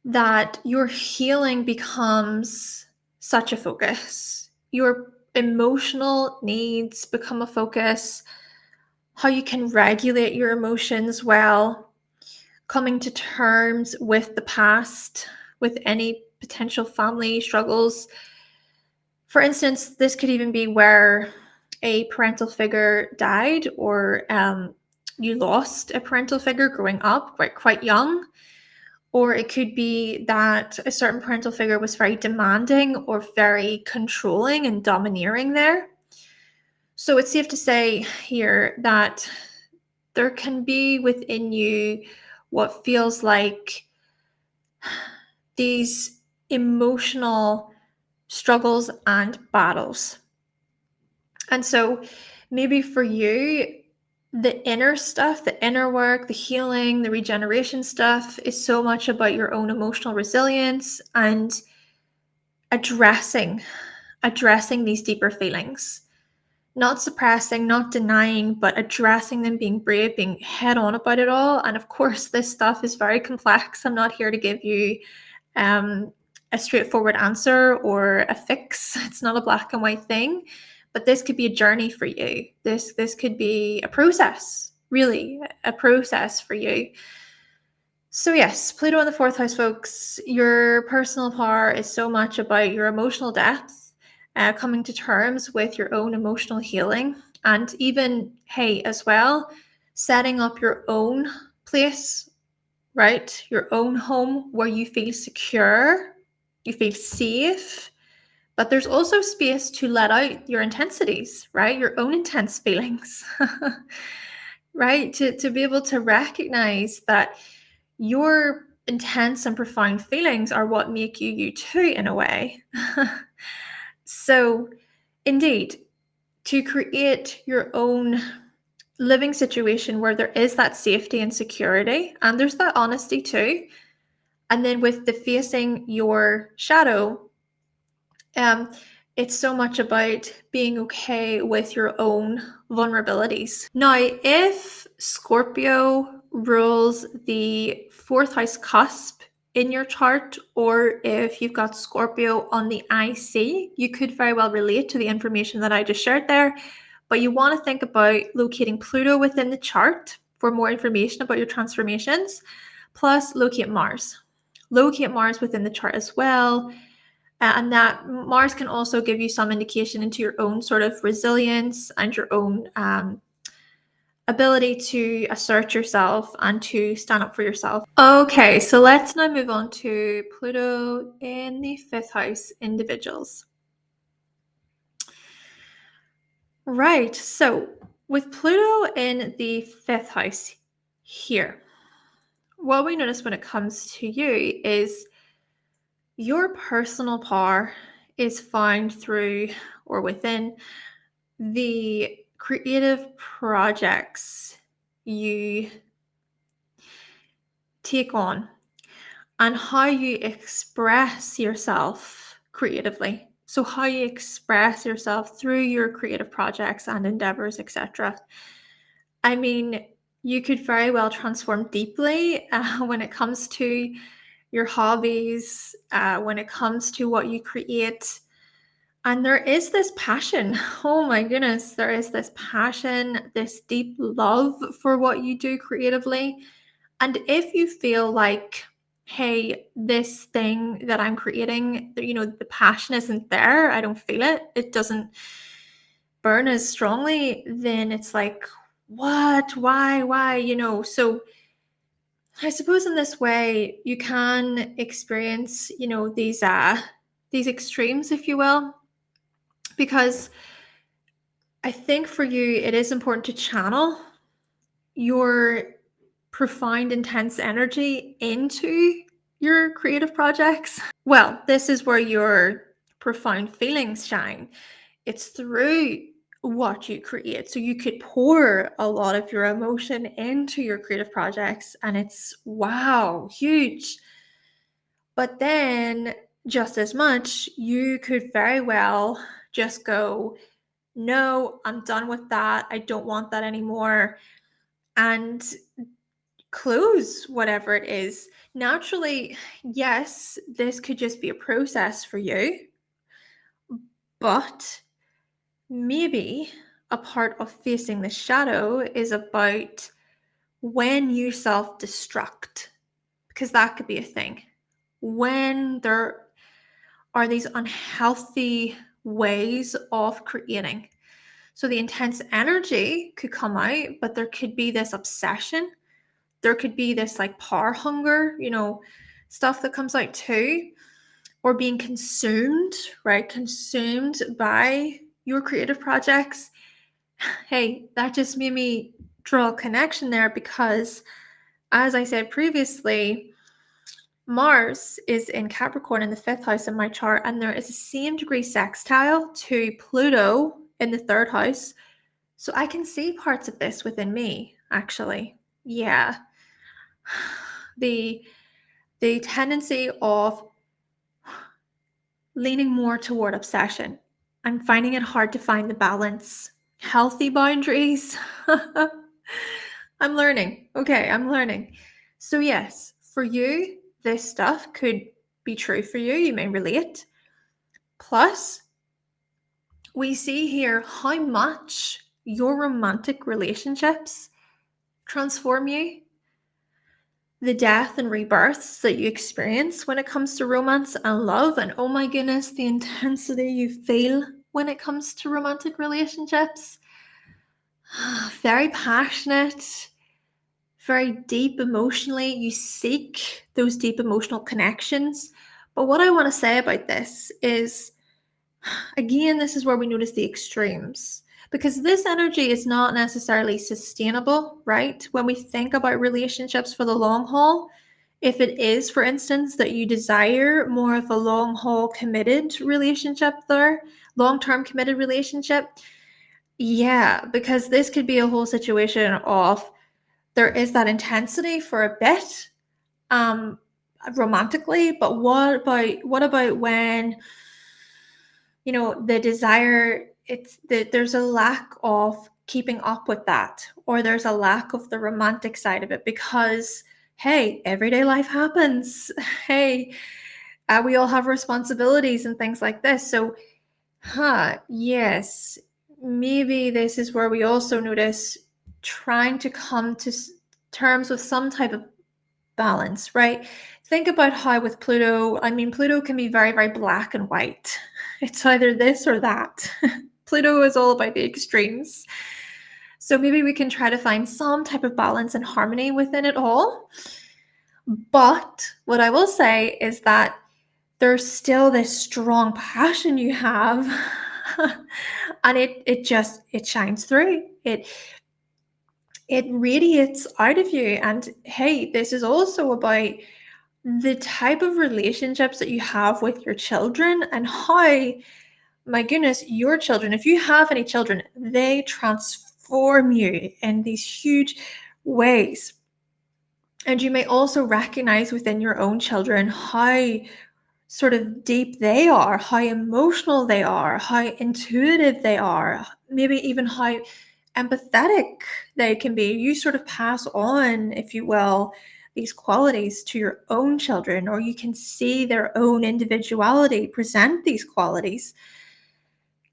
that your healing becomes such a focus. Your emotional needs become a focus, how you can regulate your emotions well, coming to terms with the past, with any potential family struggles. For instance, this could even be where a parental figure died, or you lost a parental figure growing up, quite young. Or it could be that a certain parental figure was very demanding or very controlling and domineering there. So it's safe to say here that there can be within you what feels like these emotional struggles and battles. And so maybe for you, the inner stuff, the inner work, the healing, the regeneration stuff is so much about your own emotional resilience and addressing these deeper feelings. Not suppressing, not denying, but addressing them, being brave, being head on about it all. And of course, this stuff is very complex. I'm not here to give you a straightforward answer or a fix. It's not a black and white thing, but this could be a journey for you. This could be a process, really, a process for you. So yes, Pluto in the fourth house, folks, your personal power is so much about your emotional depth, coming to terms with your own emotional healing, and even, hey, as well, setting up your own place, right? Your own home where you feel secure, you feel safe, but there's also space to let out your intensities, right? Your own intense feelings, right? To be able to recognize that your intense and profound feelings are what make you you too, in a way. So, indeed, to create your own living situation where there is that safety and security, and there's that honesty too. And then with the facing your shadow, um, it's so much about being okay with your own vulnerabilities. Now, if Scorpio rules the fourth house cusp in your chart, or if you've got Scorpio on the IC, you could very well relate to the information that I just shared there. But you want to think about locating Pluto within the chart for more information about your transformations, plus locate Mars. Locate Mars within the chart as well. And that Mars can also give you some indication into your own sort of resilience and your own ability to assert yourself and to stand up for yourself. Okay, so let's now move on to Pluto in the fifth house, individuals. Right, so with Pluto in the fifth house here, what we notice when it comes to you is your personal power is found through or within the creative projects you take on and how you express yourself creatively. So, how you express yourself through your creative projects and endeavors, etc. I mean, you could very well transform deeply when it comes to your hobbies, when it comes to what you create. And there is this passion. Oh my goodness, there is this passion, this deep love for what you do creatively. And if you feel like, hey, this thing that I'm creating, the passion isn't there, I don't feel it, it doesn't burn as strongly, then it's like, what? Why? So I suppose in this way you can experience, these extremes, if you will, because I think for you it is important to channel your profound, intense energy into your creative projects. Well, this is where your profound feelings shine. It's through what you create. So you could pour a lot of your emotion into your creative projects, and it's wow, huge. But then, just as much, you could very well just go, no, I'm done with that. I don't want that anymore. And close whatever it is. Naturally, yes, this could just be a process for you, but maybe a part of facing the shadow is about when you self destruct, because that could be a thing. When there are these unhealthy ways of creating. So the intense energy could come out, but there could be this obsession. There could be this like power hunger, stuff that comes out too, or being consumed, right? Consumed by your creative projects. Hey, that just made me draw a connection there because, as I said previously, Mars is in Capricorn in the fifth house in my chart, and there is a same degree sextile to Pluto in the third house. So I can see parts of this within me, actually. Yeah. The tendency of leaning more toward obsession. I'm finding it hard to find the balance. Healthy boundaries. I'm learning. Okay, I'm learning. So, yes, for you, this stuff could be true for you. You may relate. Plus, we see here how much your romantic relationships transform you, the death and rebirths that you experience when it comes to romance and love, and oh my goodness, the intensity you feel when it comes to romantic relationships. Very passionate, very deep emotionally. You seek those deep emotional connections. But what I want to say about this is, again, this is where we notice the extremes. Because this energy is not necessarily sustainable, right? When we think about relationships for the long haul, if it is, for instance, that you desire more of a long haul committed relationship there, long-term committed relationship, Yeah, because this could be a whole situation of there is that intensity for a bit, um, romantically, but what about when, the desire, there's a lack of keeping up with that, or there's a lack of the romantic side of it because, hey, everyday life happens. Hey, we all have responsibilities and things like this. So, yes, maybe this is where we also notice trying to come to terms with some type of balance, right? Think about how with Pluto, I mean, Pluto can be very, very black and white. It's either this or that. Pluto is all about the extremes. So maybe we can try to find some type of balance and harmony within it all. But what I will say is that there's still this strong passion you have. And it shines through. It radiates out of you. And hey, this is also about the type of relationships that you have with your children and how, my goodness, your children, if you have any children, they transform you in these huge ways. And you may also recognize within your own children how sort of deep they are, how emotional they are, how intuitive they are, maybe even how empathetic they can be. You sort of pass on, if you will, these qualities to your own children, or you can see their own individuality present these qualities.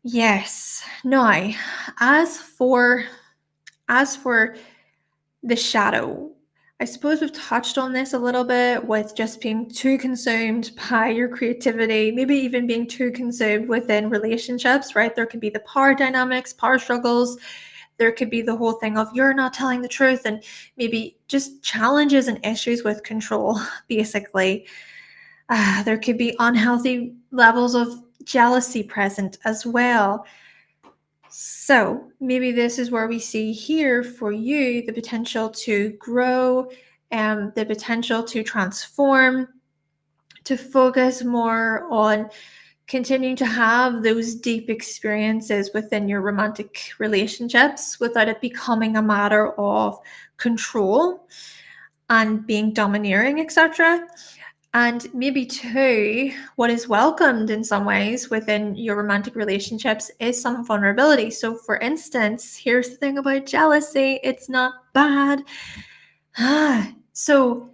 Yes. Now, as for as for the shadow, I suppose we've touched on this a little bit with just being too consumed by your creativity, maybe even being too consumed within relationships, right? There could be the power dynamics, power struggles. There could be the whole thing of you're not telling the truth, and maybe just challenges and issues with control, basically. There could be unhealthy levels of jealousy present as well. So maybe this is where we see here for you the potential to grow and the potential to transform, to focus more on continuing to have those deep experiences within your romantic relationships without it becoming a matter of control and being domineering, etc. And maybe too, what is welcomed in some ways within your romantic relationships is some vulnerability. So, for instance, here's the thing about jealousy, it's not bad. So,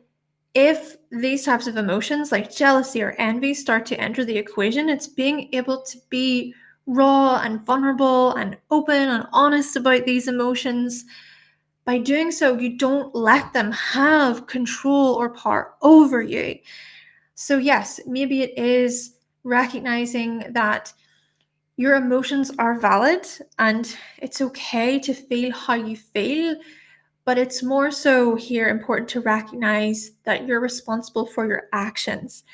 if these types of emotions like jealousy or envy start to enter the equation, it's being able to be raw and vulnerable and open and honest about these emotions. By doing so, you don't let them have control or power over you. So, yes, maybe it is recognizing that your emotions are valid and it's okay to feel how you feel, but it's more so here important to recognize that you're responsible for your actions.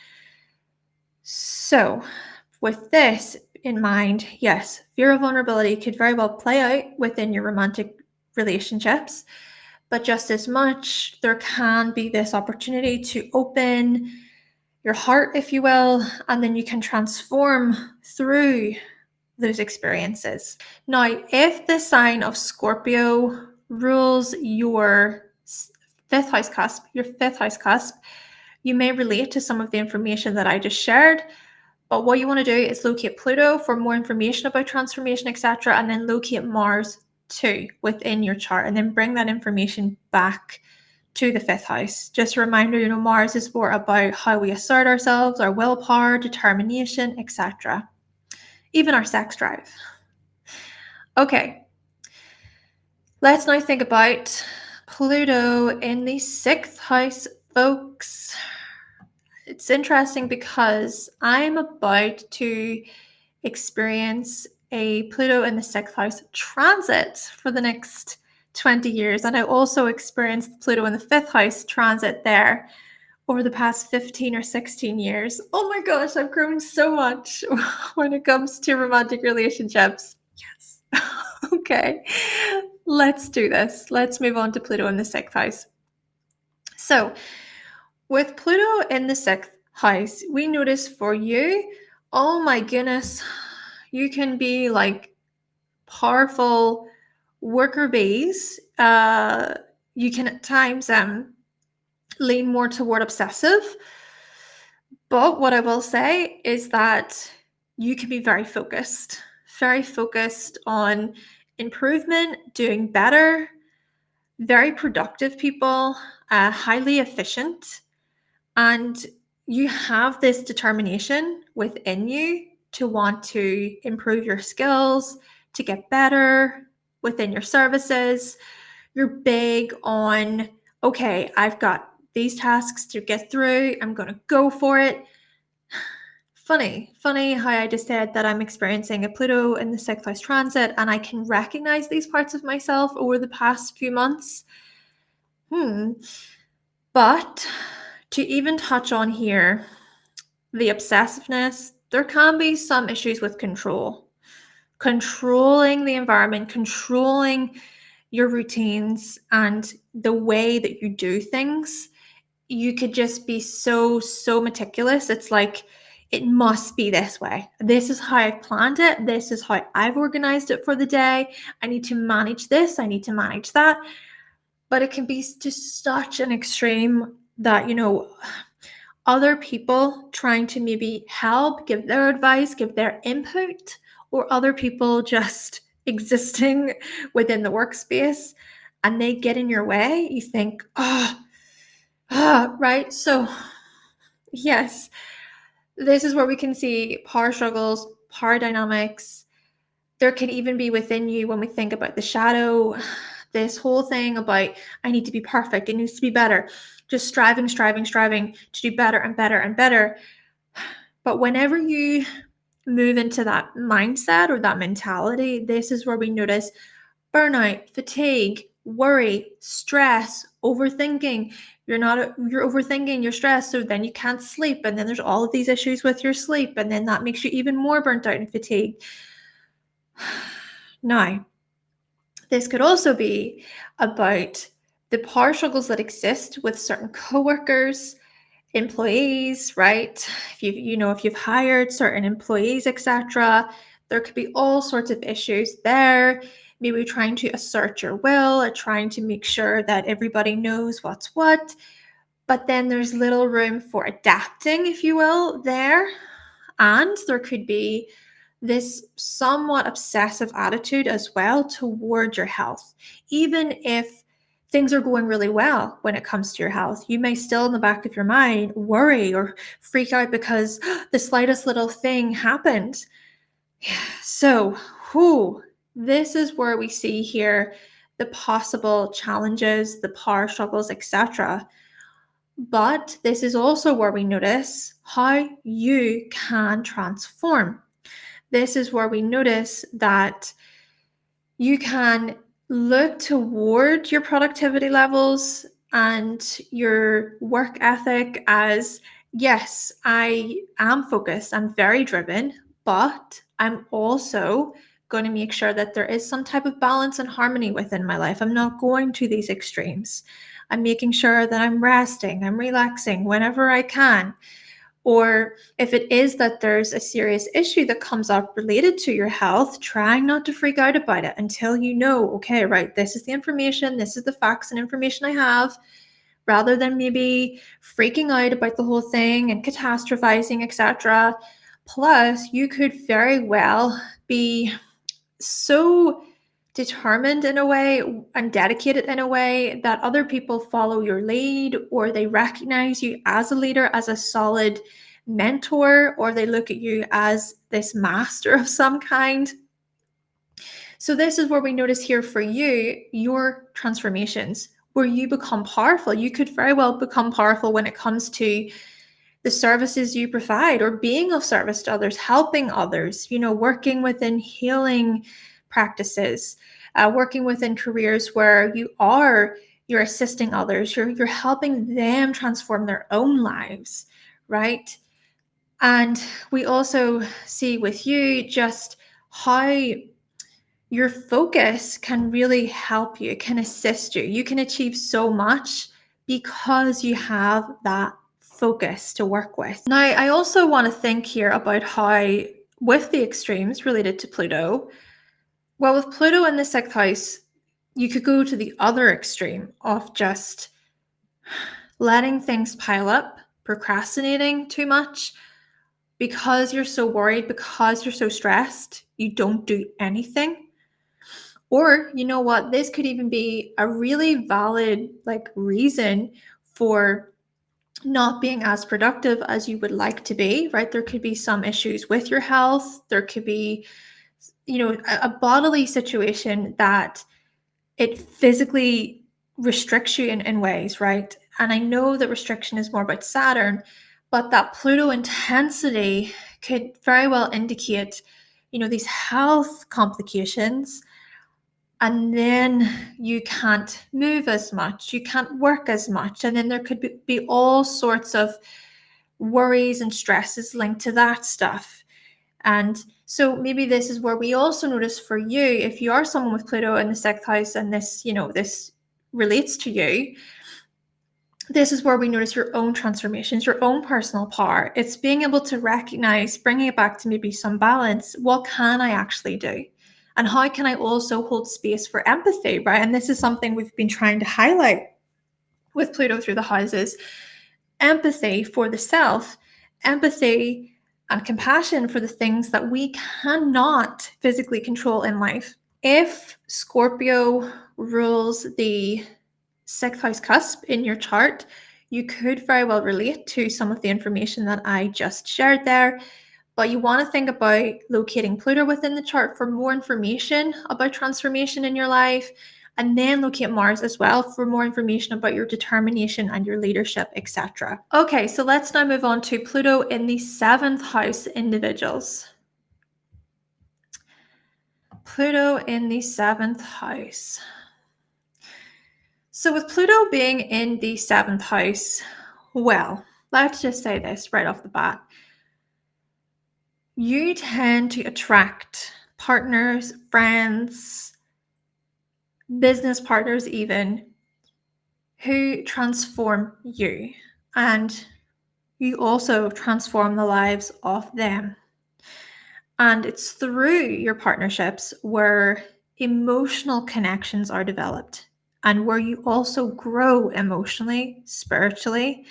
So, with this in mind, yes, fear of vulnerability could very well play out within your romantic relationships, but just as much, there can be this opportunity to open your heart, if you will, and then you can transform through those experiences. Now, if the sign of Scorpio rules your fifth house cusp, you may relate to some of the information that I just shared. But what you want to do is locate Pluto for more information about transformation, etc., and then locate Mars too within your chart, and then bring that information back to the fifth house. Just a reminder, Mars is more about how we assert ourselves, our willpower, determination, etc., even our sex drive. Okay, let's now think about Pluto in the sixth house, folks. It's interesting because I'm about to experience a Pluto in the sixth house transit for the next 20 years. And I also experienced Pluto in the fifth house transit there over the past 15 or 16 years. Oh my gosh, I've grown so much when it comes to romantic relationships. Yes. Okay, let's do this. Let's move on to Pluto in the sixth house. So, with Pluto in the sixth house, we notice for you, oh my goodness, you can be like powerful worker bees, you can at times lean more toward obsessive. But what I will say is that you can be very focused on improvement, doing better, very productive people, highly efficient, and you have this determination within you to want to improve your skills, to get better within your services. You're big on, okay, I've got these tasks to get through, I'm going to go for it. Funny how I just said that I'm experiencing a Pluto in the 6th house transit and I can recognize these parts of myself over the past few months. But to even touch on here, the obsessiveness, there can be some issues with controlling the environment, controlling your routines and the way that you do things. You could just be so meticulous. It's like, it must be this way. This is how I've planned it. This is how I've organized it for the day. I need to manage this. I need to manage that. But it can be just such an extreme that, other people trying to maybe help, give their advice, give their input, or other people just existing within the workspace and they get in your way, you think, right? So, yes, this is where we can see power struggles, power dynamics. There can even be within you when we think about the shadow, this whole thing about, I need to be perfect, it needs to be better, just striving to do better and better and better. But whenever you move into that mindset or that mentality, this is where we notice burnout, fatigue, worry, stress, overthinking. You're overthinking, you're stressed, so then you can't sleep. And then there's all of these issues with your sleep. And then that makes you even more burnt out and fatigued. Now, this could also be about the power struggles that exist with certain coworkers, employees, right? If you've hired certain employees, etc., there could be all sorts of issues there. Maybe trying to assert your will or trying to make sure that everybody knows what's what. But then there's little room for adapting, if you will, there. And there could be this somewhat obsessive attitude as well toward your health. Even if things are going really well when it comes to your health, you may still in the back of your mind worry or freak out because the slightest little thing happened. So, this is where we see here the possible challenges, the power struggles, etc. But this is also where we notice how you can transform. This is where we notice that you can look toward your productivity levels and your work ethic as, yes, I am focused, I'm very driven, but I'm also going to make sure that there is some type of balance and harmony within my life. I'm not going to these extremes. I'm making sure that I'm resting, I'm relaxing whenever I can. Or if it is that there's a serious issue that comes up related to your health, trying not to freak out about it until you know, okay, right, this is the information, this is the facts and information I have, rather than maybe freaking out about the whole thing and catastrophizing, etc. Plus, you could very well be so determined in a way and dedicated in a way that other people follow your lead, or they recognize you as a leader, as a solid mentor, or they look at you as this master of some kind. So this is where we notice here for you, your transformations, where you become powerful. You could very well become powerful when it comes to the services you provide or being of service to others, helping others, working within healing practices, working within careers where you're assisting others, you're helping them transform their own lives, right? And we also see with you just how your focus can really help you, can assist you. You can achieve so much because you have that focus to work with. Now, I also want to think here about how, with the extremes related to Pluto, Well, with Pluto in the sixth house, you could go to the other extreme of just letting things pile up, procrastinating too much because you're so worried, because you're so stressed, you don't do anything. Or, you know what, this could even be a really valid reason for not being as productive as you would like to be, right? There could be some issues with your health. There could be, a bodily situation that it physically restricts you in ways, right? And I know that restriction is more about Saturn, but that Pluto intensity could very well indicate, these health complications. And then you can't move as much, you can't work as much. And then there could be all sorts of worries and stresses linked to that stuff. And so maybe this is where we also notice for you, if you are someone with Pluto in the sixth house and this relates to you, this is where we notice your own transformations, your own personal power. It's being able to recognize, bringing it back to maybe some balance. What can I actually do? And how can I also hold space for empathy, right? And this is something we've been trying to highlight with Pluto through the houses. Empathy for the self, empathy and compassion for the things that we cannot physically control in life. If Scorpio rules the sixth house cusp in your chart, you could very well relate to some of the information that I just shared there. But you want to think about locating Pluto within the chart for more information about transformation in your life, and then locate Mars as well for more information about your determination and your leadership, etc. Okay, so let's now move on to Pluto in the seventh house individuals. Pluto in the seventh house. So with Pluto being in the seventh house, well, let's just say this right off the bat. You tend to attract partners, friends, business partners even, who transform you, and you also transform the lives of them. And it's through your partnerships where emotional connections are developed and where you also grow emotionally, spiritually.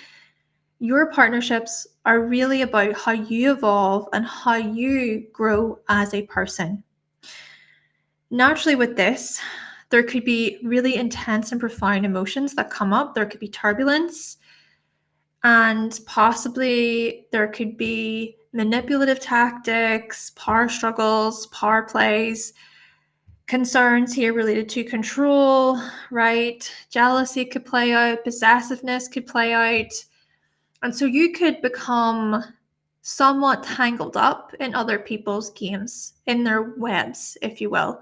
Your partnerships are really about how you evolve and how you grow as a person. Naturally, with this, there could be really intense and profound emotions that come up. There could be turbulence, and possibly there could be manipulative tactics, power struggles, power plays, concerns here related to control, right? Jealousy could play out, possessiveness could play out. And so you could become somewhat tangled up in other people's games, in their webs, if you will.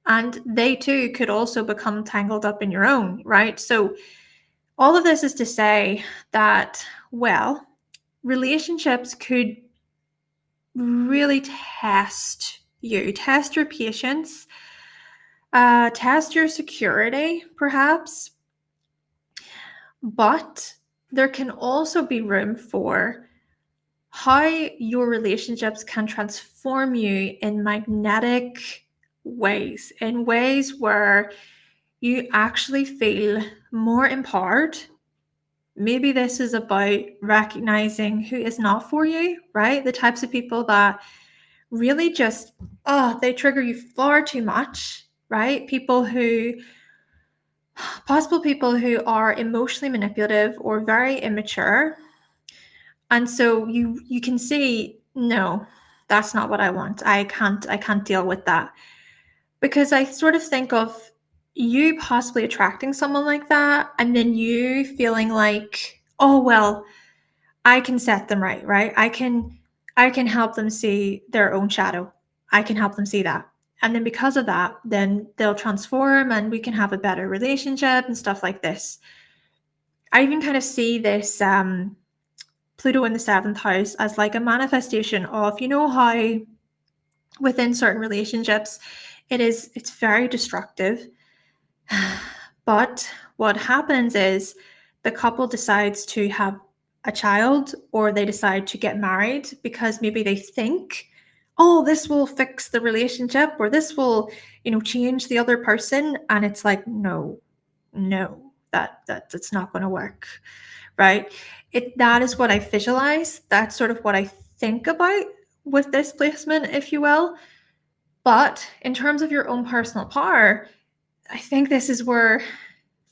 And they too could also become tangled up in your own, right? So all of this is to say that, well, relationships could really test you, test your patience, test your security, perhaps. But there can also be room for how your relationships can transform you in magnetic ways, in ways where you actually feel more empowered. Maybe this is about recognizing who is not for you, right? The types of people that really just, they trigger you far too much, right? Possible people who are emotionally manipulative or very immature. And so you can see, no, that's not what I want. I can't deal with that. Because I sort of think of you possibly attracting someone like that, and then you feeling like, oh well, I can set them right, right? I can help them see their own shadow. I can help them see that. And then because of that, then they'll transform and we can have a better relationship and stuff like this. I even kind of see this Pluto in the seventh house as like a manifestation of, how within certain relationships it's very destructive. But what happens is the couple decides to have a child, or they decide to get married because maybe they think oh, this will fix the relationship or this will, change the other person. And it's like, no, no, that's not going to work. Right. That is what I visualize. That's sort of what I think about with this placement, if you will. But in terms of your own personal power, I think this is where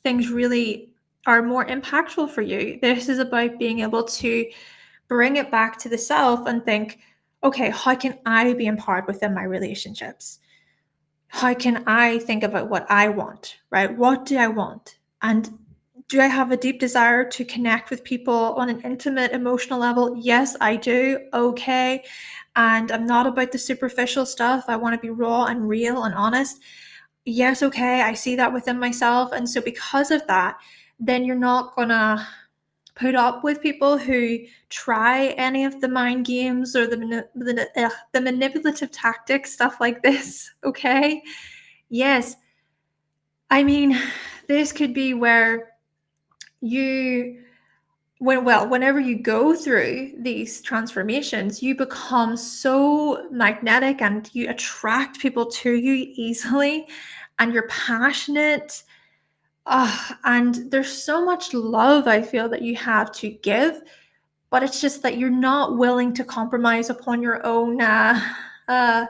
things really are more impactful for you. This is about being able to bring it back to the self and think, okay, how can I be empowered within my relationships? How can I think about what I want, right? What do I want? And do I have a deep desire to connect with people on an intimate emotional level? Yes, I do. Okay. And I'm not about the superficial stuff. I want to be raw and real and honest. Yes, okay. I see that within myself. And so, because of that, then you're not going to put up with people who try any of the mind games or the manipulative tactics, stuff like this. Okay. Yes. I mean, this could be where you whenever you go through these transformations, you become so magnetic and you attract people to you easily and you're passionate. And there's so much love I feel that you have to give, but it's just that you're not willing to compromise upon uh,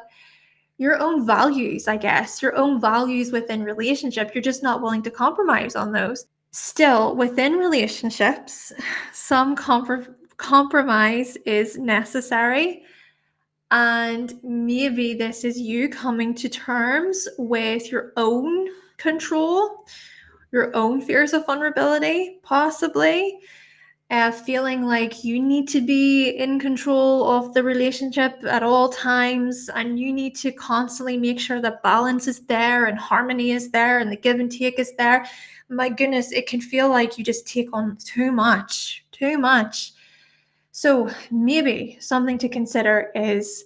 your own values, I guess, your own values within relationship. You're just not willing to compromise on those. Still, within relationships, some compromise is necessary. And maybe this is you coming to terms with your own control, your own fears of vulnerability, possibly. Feeling like you need to be in control of the relationship at all times, and you need to constantly make sure that balance is there and harmony is there and the give and take is there. My goodness, it can feel like you just take on too much, too much. So maybe something to consider is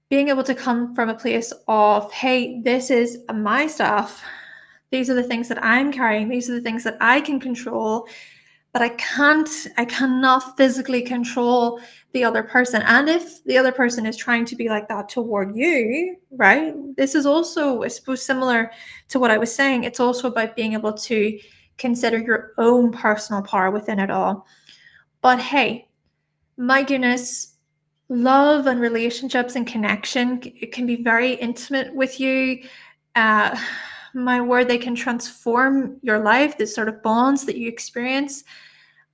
being able to come from a place of, hey, this is my stuff. These are the things that I'm carrying. These are the things that I can control, but I cannot physically control the other person. And if the other person is trying to be like that toward you, right? This is also, I suppose, similar to what I was saying. It's also about being able to consider your own personal power within it all. But hey, my goodness, love and relationships and connection, it can be very intimate with you. Uh, my word, they can transform your life, the sort of bonds that you experience.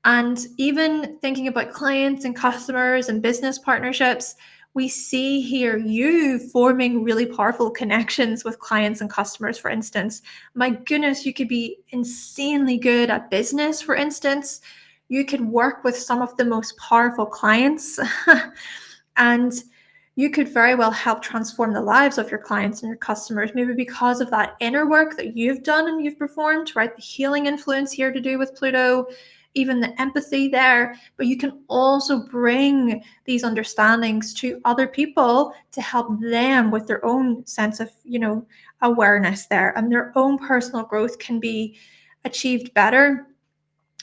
And even thinking about clients and customers and business partnerships, we see here you forming really powerful connections with clients and customers, for instance. My goodness, you could be insanely good at business, for instance. You could work with some of the most powerful clients and you could very well help transform the lives of your clients and your customers, maybe because of that inner work that you've done and you've performed, right? The healing influence here to do with Pluto, even the empathy there. But you can also bring these understandings to other people to help them with their own sense of, awareness there, and their own personal growth can be achieved better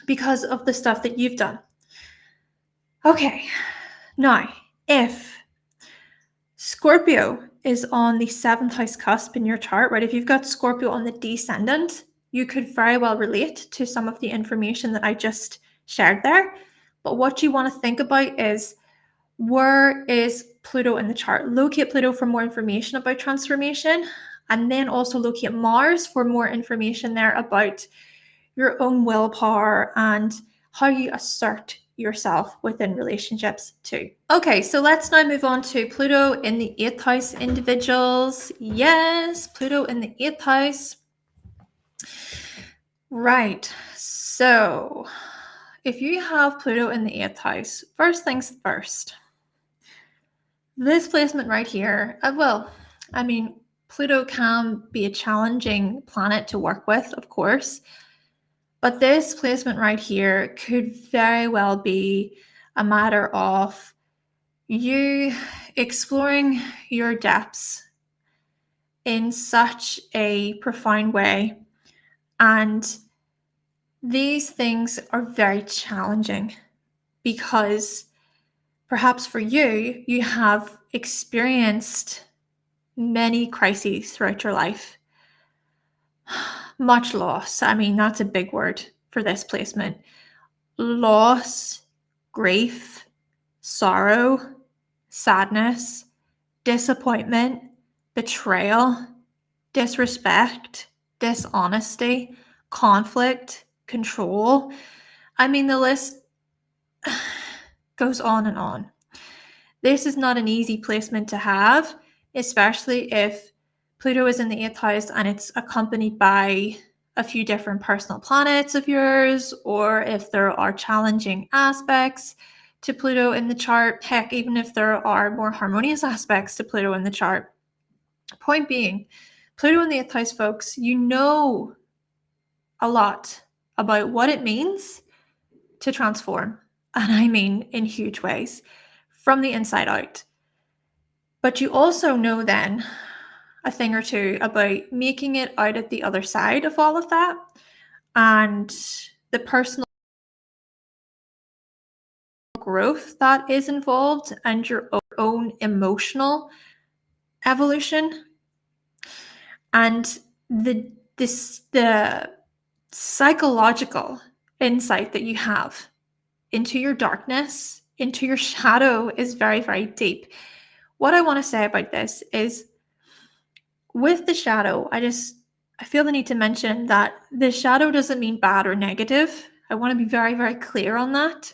because of the stuff that you've done. Okay, now, if Scorpio is on the 7th house cusp in your chart, right? If you've got Scorpio on the descendant, you could very well relate to some of the information that I just shared there. But what you want to think about is, where is Pluto in the chart? Locate Pluto for more information about transformation, and then also locate Mars for more information there about your own willpower and how you assert yourself within relationships too. Okay, so let's now move on to Pluto in the 8th house individuals. Yes, Pluto in the 8th house. Right, so if you have Pluto in the 8th house, first things first, this placement right here, Pluto can be a challenging planet to work with, of course. But this placement right here could very well be a matter of you exploring your depths in such a profound way. And these things are very challenging because Perhaps for you, you have experienced many crises throughout your life. Much loss. I mean, that's a big word for this placement. Loss, grief, sorrow, sadness, disappointment, betrayal, disrespect, dishonesty, conflict, control. I mean, the list goes on and on. This is not an easy placement to have, especially if Pluto is in the 8th house and it's accompanied by a few different personal planets of yours, or if there are challenging aspects to Pluto in the chart. Heck, even if there are more harmonious aspects to Pluto in the chart. Point being, Pluto in the 8th house, folks, you know a lot about what it means to transform. And I mean in huge ways, from the inside out. But you also know then a thing or two about making it out at the other side of all of that, and the personal growth that is involved, and your own emotional evolution, and the psychological insight that you have into your darkness, into your shadow, is very, very deep. What I want to say about this is, with the shadow, I feel the need to mention that the shadow doesn't mean bad or negative. I want to be very, very clear on that.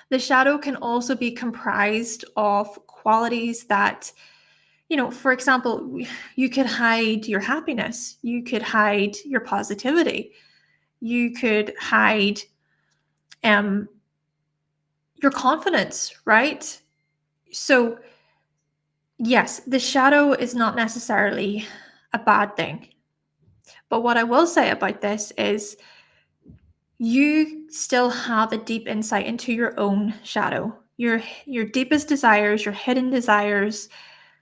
The shadow can also be comprised of qualities that, for example, you could hide your happiness, you could hide your positivity, you could hide your confidence, right? So, yes, the shadow is not necessarily a bad thing. But what I will say about this is, you still have a deep insight into your own shadow, your deepest desires, your hidden desires,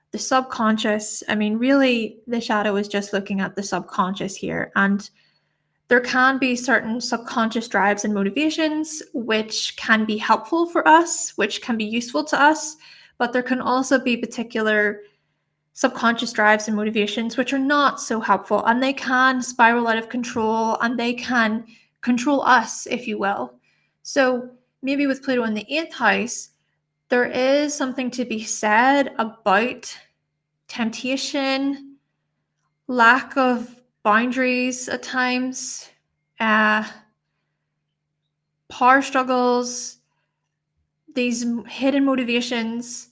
the subconscious. I mean, really, the shadow is just looking at the subconscious here. And there can be certain subconscious drives and motivations which can be helpful for us, which can be useful to us. But there can also be particular subconscious drives and motivations which are not so helpful, and they can spiral out of control, and they can control us, if you will. So maybe with Pluto in the 8th house, there is something to be said about temptation, lack of boundaries at times, power struggles, these hidden motivations,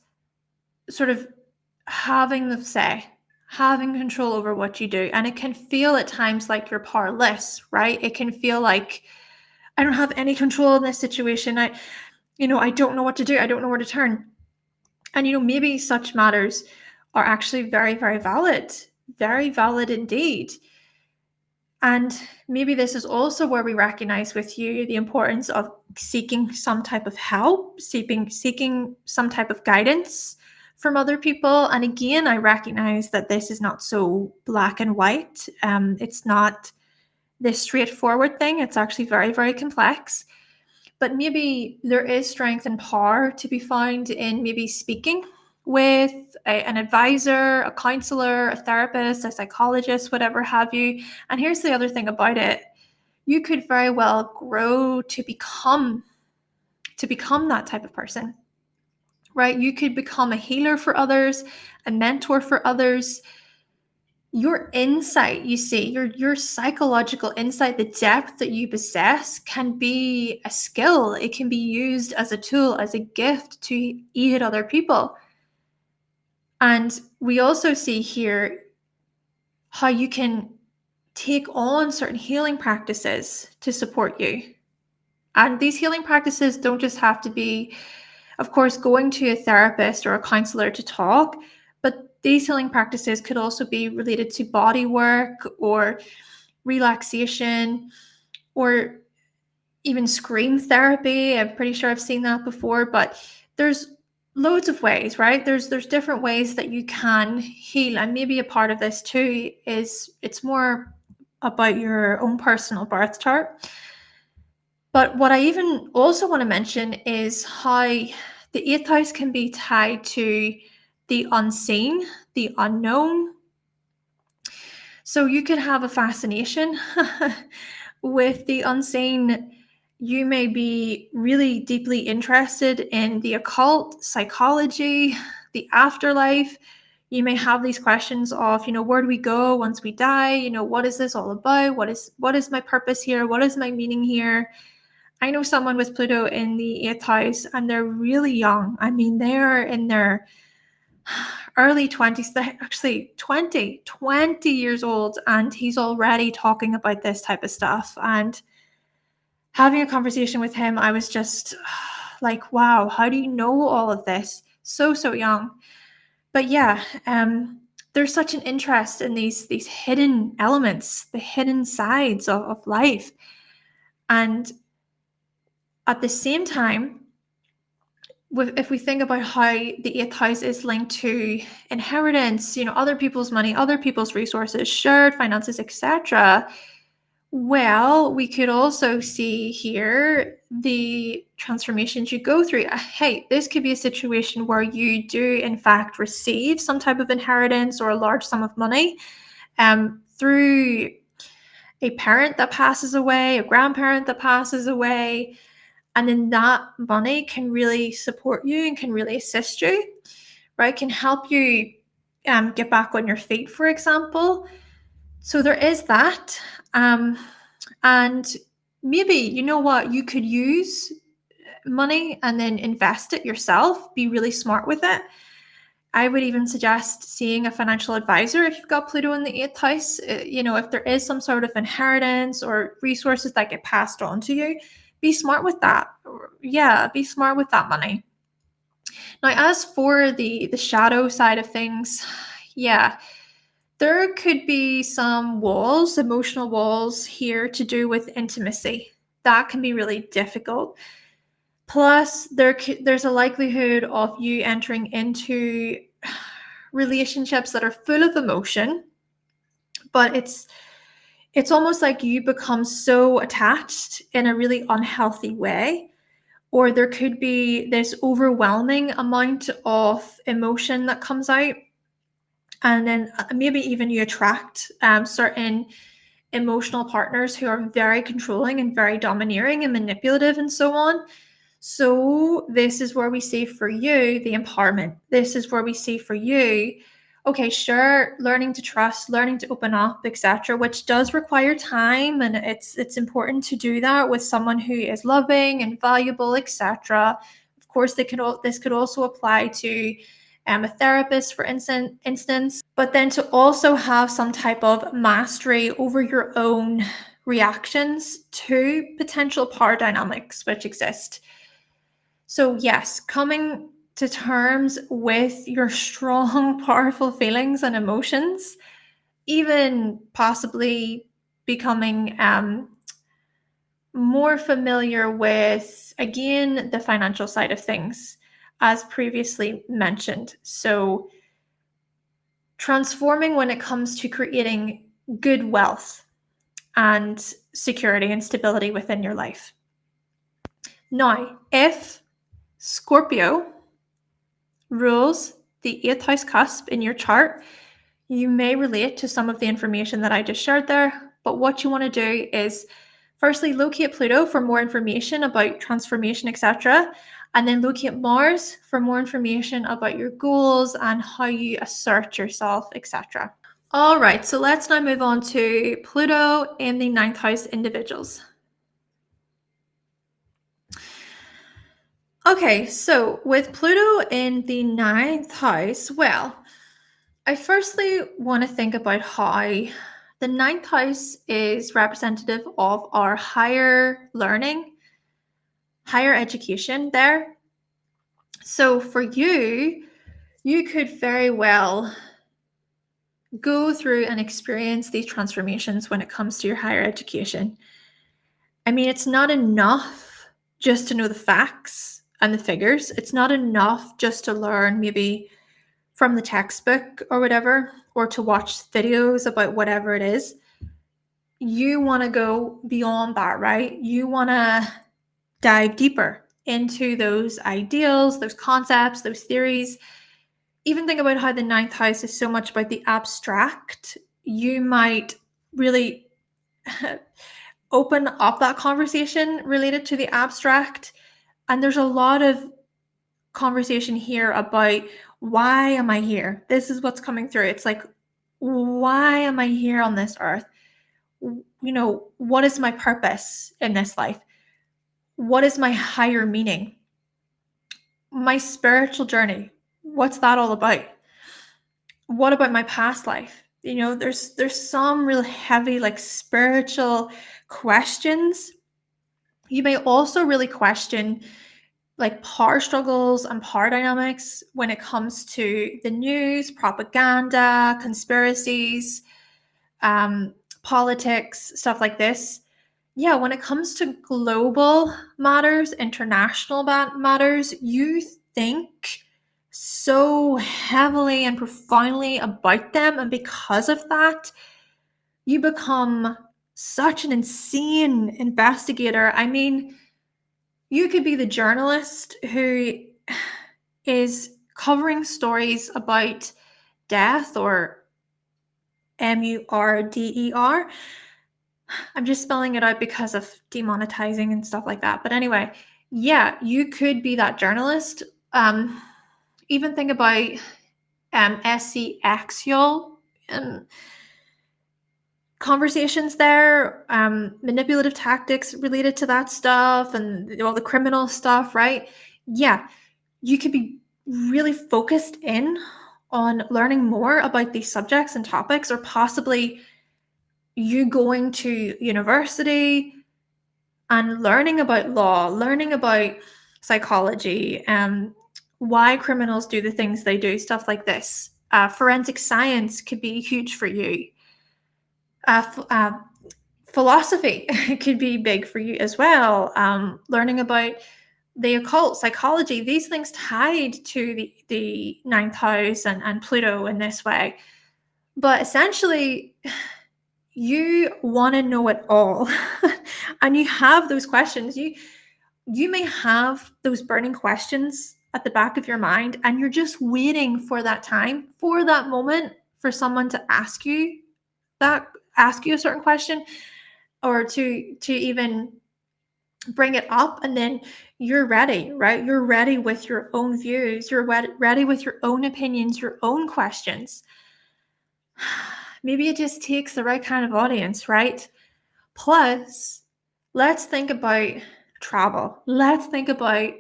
sort of having the say, having control over what you do. And it can feel at times like you're powerless, right? It can feel like, I don't have any control in this situation. I don't know what to do. I don't know where to turn. And, maybe such matters are actually very, very valid indeed. And maybe this is also where we recognize with you the importance of seeking some type of help, seeking some type of guidance from other people. And again, I recognize that this is not so black and white. It's not this straightforward thing. It's actually very, very complex. But maybe there is strength and power to be found in maybe speaking with an advisor, a counselor, a therapist, a psychologist, whatever have you. And here's the other thing about it. You could very well grow to become that type of person, right? You could become a healer for others, a mentor for others. Your insight, your psychological insight, the depth that you possess can be a skill. It can be used as a tool, as a gift to aid other people. And we also see here how you can take on certain healing practices to support you. And these healing practices don't just have to be, of course, going to a therapist or a counselor to talk, but these healing practices could also be related to body work or relaxation, or even scream therapy. I'm pretty sure I've seen that before, but there's loads of ways, right? There's different ways that you can heal. And maybe a part of this too is it's more about your own personal birth chart. But what I even also want to mention is how the eighth house can be tied to the unseen, the unknown. So you could have a fascination with the unseen. You may be really deeply interested in the occult, psychology, the afterlife. You may have these questions of, where do we go once we die? What is this all about? What is my purpose here? What is my meaning here? I know someone with Pluto in the eighth house, and they're really young. I mean, they're in their early 20s, actually 20 years old, and he's already talking about this type of stuff. And having a conversation with him, I was just like, wow, how do you know all of this? So young. But yeah, there's such an interest in these hidden elements, the hidden sides of life. And at the same time, if we think about how the eighth house is linked to inheritance, other people's money, other people's resources, shared finances, etc., well, we could also see here the transformations you go through. Hey, this could be a situation where you do, in fact, receive some type of inheritance or a large sum of money through a parent that passes away, a grandparent that passes away. And then that money can really support you and can really assist you, right? Can help you get back on your feet, for example. So there is that. And maybe, you could use money and then invest it yourself, be really smart with it. I would even suggest seeing a financial advisor if you've got Pluto in the eighth house. If there is some sort of inheritance or resources that get passed on to you, be smart with that. Yeah, be smart with that money. Now, as for the shadow side of things, yeah, there could be some walls, emotional walls here to do with intimacy. That can be really difficult. Plus, there's a likelihood of you entering into relationships that are full of emotion, but it's almost like you become so attached in a really unhealthy way, or there could be this overwhelming amount of emotion that comes out, and then maybe even you attract certain emotional partners who are very controlling and very domineering and manipulative and so on. So this is where we see for you the empowerment. This is where we see for you, okay, sure, learning to trust, learning to open up, etc., which does require time, and it's important to do that with someone who is loving and valuable, etc. Of course, this could also apply to a therapist, for instance, but then to also have some type of mastery over your own reactions to potential power dynamics which exist. So yes, coming to terms with your strong, powerful feelings and emotions, even possibly becoming more familiar with, again, the financial side of things, as previously mentioned. So transforming when it comes to creating good wealth and security and stability within your life. Now, if Scorpio rules the eighth house cusp in your chart, you may relate to some of the information that I just shared there. But what you want to do is firstly locate Pluto for more information about transformation, etc. And then locate Mars for more information about your goals and how you assert yourself, etc. All right, so let's now move on to Pluto in the ninth house individuals. Okay, so with Pluto in the ninth house, well, I firstly want to think about how the ninth house is representative of our higher learning, higher education there. So for you, you could very well go through and experience these transformations when it comes to your higher education. I mean, it's not enough just to know the facts and the figures. It's not enough just to learn maybe from the textbook or whatever, or to watch videos about whatever it is. You want to go beyond that, right? You want to dive deeper into those ideals, those concepts, those theories. Even think about how the ninth house is so much about the abstract. You might really open up that conversation related to the abstract. And there's a lot of conversation here about, why am I here? This is what's coming through. It's like, why am I here on this earth? What is my purpose in this life? What is my higher meaning? My spiritual journey, what's that all about? What about my past life? There's some real heavy, like, spiritual questions. You may also really question, like, power struggles and power dynamics when it comes to the news, propaganda, conspiracies, politics, stuff like this. Yeah, when it comes to global matters, international matters, you think so heavily and profoundly about them. And because of that, you become such an insane investigator. I mean, you could be the journalist who is covering stories about death, or murder. I'm just spelling it out because of demonetizing and stuff like that. But anyway, yeah, you could be that journalist. Even think about SCXual conversations there, manipulative tactics related to that stuff, and all the criminal stuff, right? Yeah, you could be really focused in on learning more about these subjects and topics, or possibly you going to university and learning about law, learning about psychology, why criminals do the things they do, stuff like this. Forensic science could be huge for you. Philosophy could be big for you as well. Learning about the occult, psychology, these things tied to the ninth house and Pluto in this way. But essentially, you want to know it all. And you have those questions. You may have those burning questions at the back of your mind, and you're just waiting for that time, for that moment, for someone to ask you a certain question, or to even bring it up, and then you're ready, right? You're ready with your own views. You're ready with your own opinions, your own questions. Maybe it just takes the right kind of audience, right? Plus, let's think about travel. Let's think about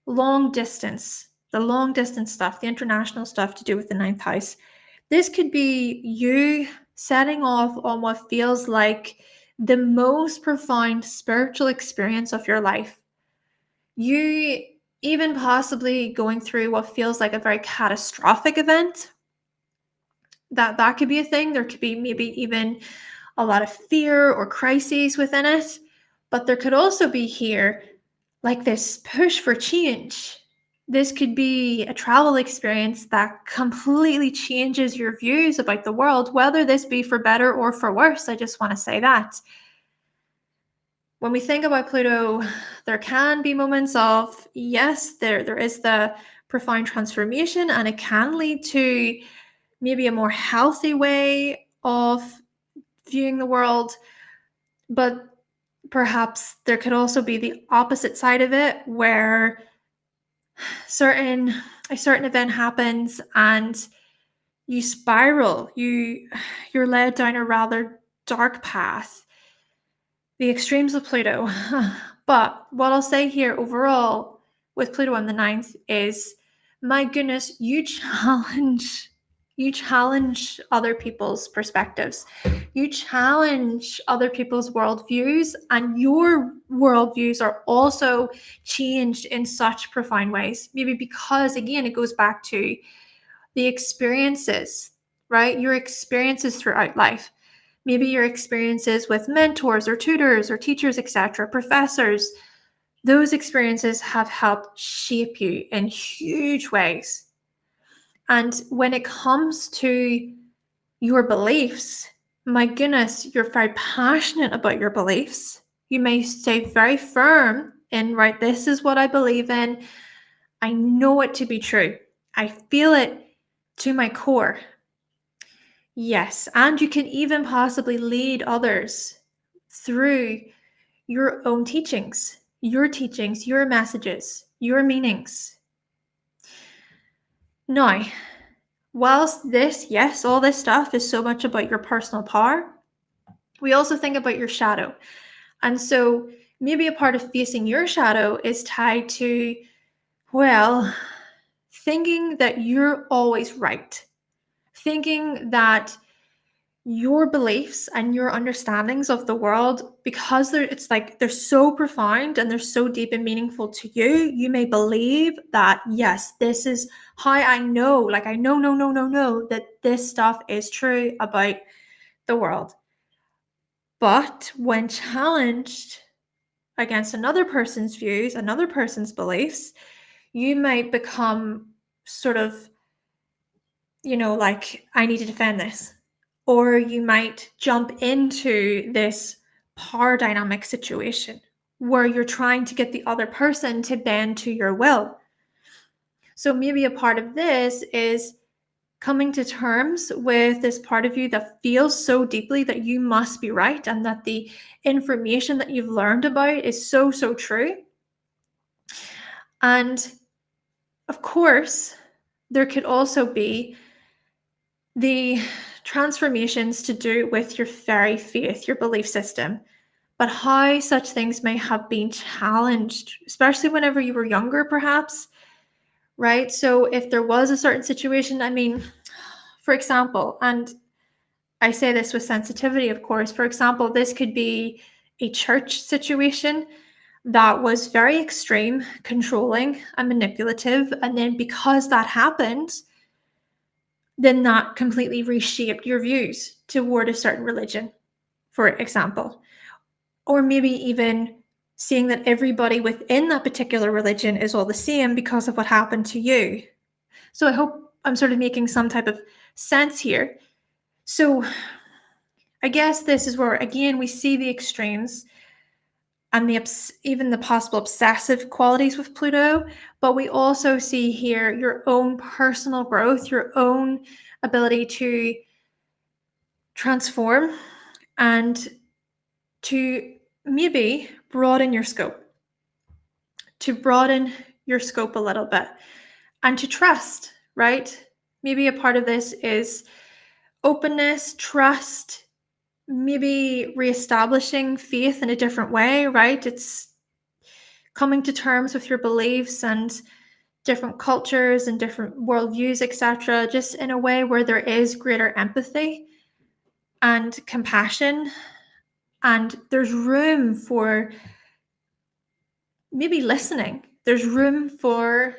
long distance, the long distance stuff, the international stuff to do with the ninth house. This could be you setting off on what feels like the most profound spiritual experience of your life. You even possibly going through what feels like a very catastrophic event. That could be a thing. There could be maybe even a lot of fear or crises within it. But there could also be here like this push for change. This could be a travel experience that completely changes your views about the world, whether this be for better or for worse. I just want to say that. When we think about Pluto, there can be moments of, yes, there is the profound transformation, and it can lead to maybe a more healthy way of viewing the world. But perhaps there could also be the opposite side of it, where a certain event happens and you spiral, you're led down a rather dark path, the extremes of Pluto. But what I'll say here overall with Pluto on the ninth is, my goodness, you challenge other people's perspectives. You challenge other people's worldviews, and your worldviews are also changed in such profound ways. Maybe because, again, it goes back to the experiences, right? Your experiences throughout life. Maybe your experiences with mentors or tutors or teachers, etc., professors. Those experiences have helped shape you in huge ways. And when it comes to your beliefs, my goodness, you're very passionate about your beliefs. You may stay very firm in, right? This is what I believe in. I know it to be true. I feel it to my core. Yes, and you can even possibly lead others through your own teachings, your messages, your meanings. Now, whilst this, yes, all this stuff is so much about your personal power, we also think about your shadow. And so maybe a part of facing your shadow is tied to, well, thinking that you're always right, thinking that your beliefs and your understandings of the world, because they're so profound and they're so deep and meaningful to you, you may believe that, yes, this is how I know, like I know, no, that this stuff is true about the world. But when challenged against another person's views, another person's beliefs, you might become sort of, like, I need to defend this. Or you might jump into this power dynamic situation where you're trying to get the other person to bend to your will. So maybe a part of this is coming to terms with this part of you that feels so deeply that you must be right and that the information that you've learned about is so, so true. And of course, there could also be the transformations to do with your very faith, your belief system, but how such things may have been challenged, especially whenever you were younger, perhaps, right? So if there was a certain situation, I mean, for example, and I say this with sensitivity, of course, for example, this could be a church situation that was very extreme, controlling, and manipulative. And then because that happened, then that completely reshaped your views toward a certain religion, for example. Or maybe even seeing that everybody within that particular religion is all the same because of what happened to you. So I hope I'm sort of making some type of sense here. So I guess this is where, again, we see the extremes and even the possible obsessive qualities with Pluto, but we also see here your own personal growth, your own ability to transform and to maybe broaden your scope, a little bit, and to trust, right? Maybe a part of this is openness, trust, maybe reestablishing faith in a different way, right? It's coming to terms with your beliefs and different cultures and different worldviews, etc., just in a way where there is greater empathy and compassion, and there's room for maybe listening. There's room for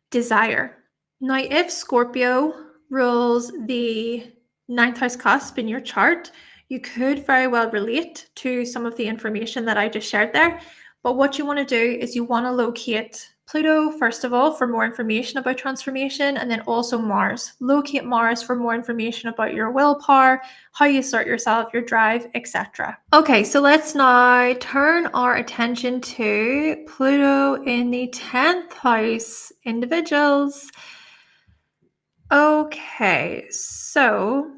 desire. Now, if Scorpio rules the ninth house cusp in your chart, you could very well relate to some of the information that I just shared there. But what you want to do is you want to locate Pluto, first of all, for more information about transformation, and then also Mars. Locate Mars for more information about your willpower, how you assert yourself, your drive, etc. Okay, so let's now turn our attention to Pluto in the 10th house, individuals. Okay, so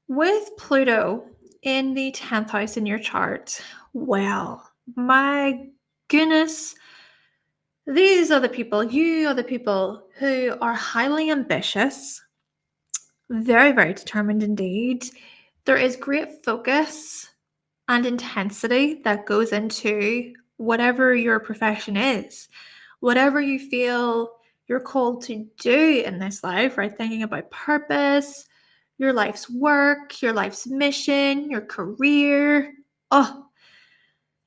with Pluto in the 10th house in your chart, well, my goodness, you are the people who are highly ambitious, very, very determined indeed. There is great focus and intensity that goes into whatever your profession is, whatever you feel you're called to do in this life, right? Thinking about purpose, your life's work, your life's mission, your career. Oh,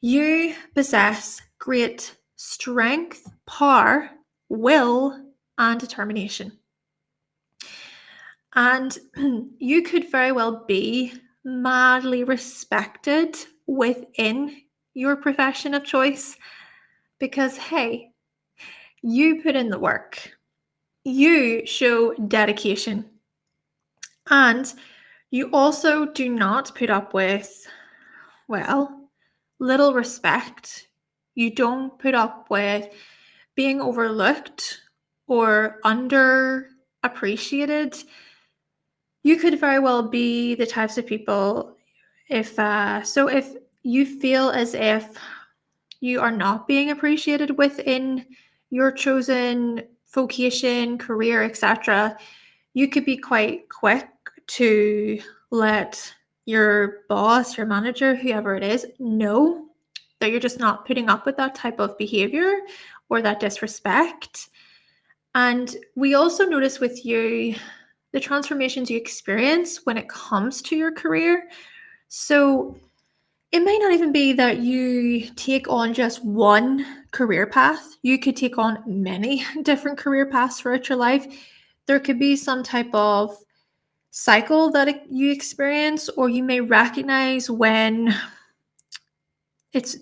you possess great strength, power, will, and determination. And you could very well be madly respected within your profession of choice because, hey, you put in the work, you show dedication, and you also do not put up with, well, little respect. You don't put up with being overlooked or underappreciated. You could very well be the types of people if you feel as if you are not being appreciated within your chosen vocation, career, etc., you could be quite quick to let your boss, your manager, whoever it is, know that you're just not putting up with that type of behavior or that disrespect. And we also notice with you the transformations you experience when it comes to your career. So it may not even be that you take on just one career path. You could take on many different career paths throughout your life. There could be some type of cycle that you experience, or you may recognize when it's,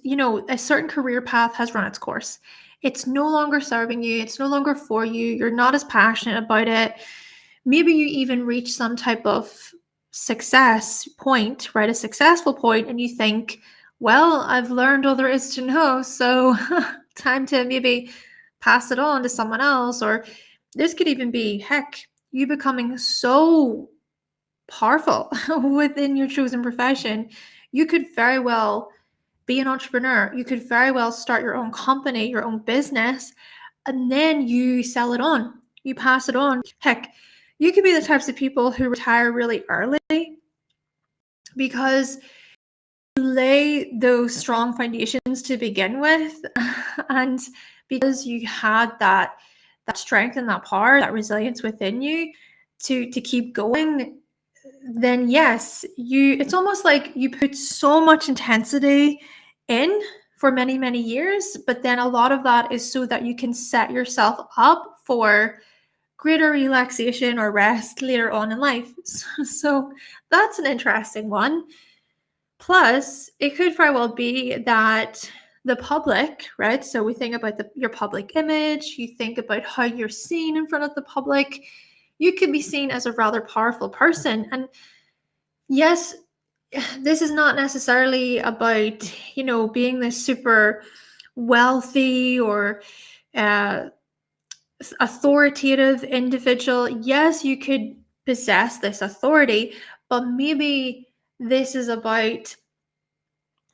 a certain career path has run its course. It's no longer serving you. It's no longer for you. You're not as passionate about it. Maybe you even reach some type of success point, right? A successful point, and you think, well, I've learned all there is to know, so time to maybe pass it on to someone else. Or this could even be, heck, you becoming so powerful within your chosen profession. You could very well be an entrepreneur. You could very well start your own company, your own business, and then you sell it on. You pass it on. Heck, you could be the types of people who retire really early because you lay those strong foundations to begin with. And because you had that strength and that power, that resilience within you to keep going, then yes, it's almost like you put so much intensity in for many, many years, but then a lot of that is so that you can set yourself up for greater relaxation or rest later on in life. So that's an interesting one. Plus, it could very well be that the public, right? So we think about your public image, you think about how you're seen in front of the public. You could be seen as a rather powerful person. And yes, this is not necessarily about, being this super wealthy or uh, authoritative individual. Yes, you could possess this authority, but maybe this is about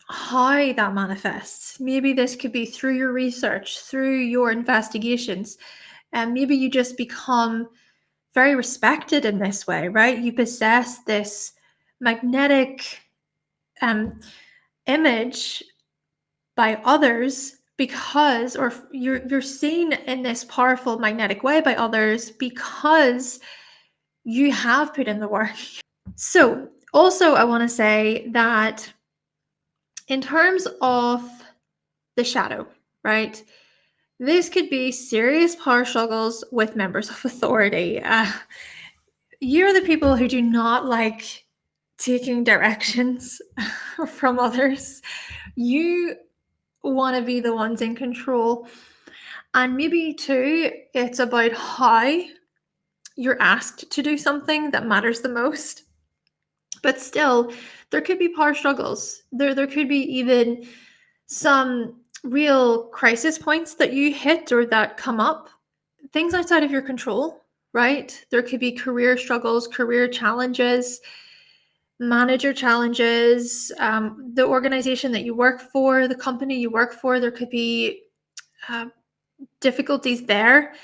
how that manifests. Maybe this could be through your research, through your investigations, and maybe you just become very respected in this way, right? You possess this magnetic image by others because, or you're seen in this powerful magnetic way by others because you have put in the work. So also I want to say that in terms of the shadow, right? This could be serious power struggles with members of authority. You're the people who do not like taking directions from others. You want to be the ones in control. And maybe too, it's about how you're asked to do something that matters the most. But still, there could be power struggles. There could be even some real crisis points that you hit or that come up, things outside of your control, right? There could be career struggles, career challenges, manager challenges, the organization that you work for, the company you work for, there could be difficulties there.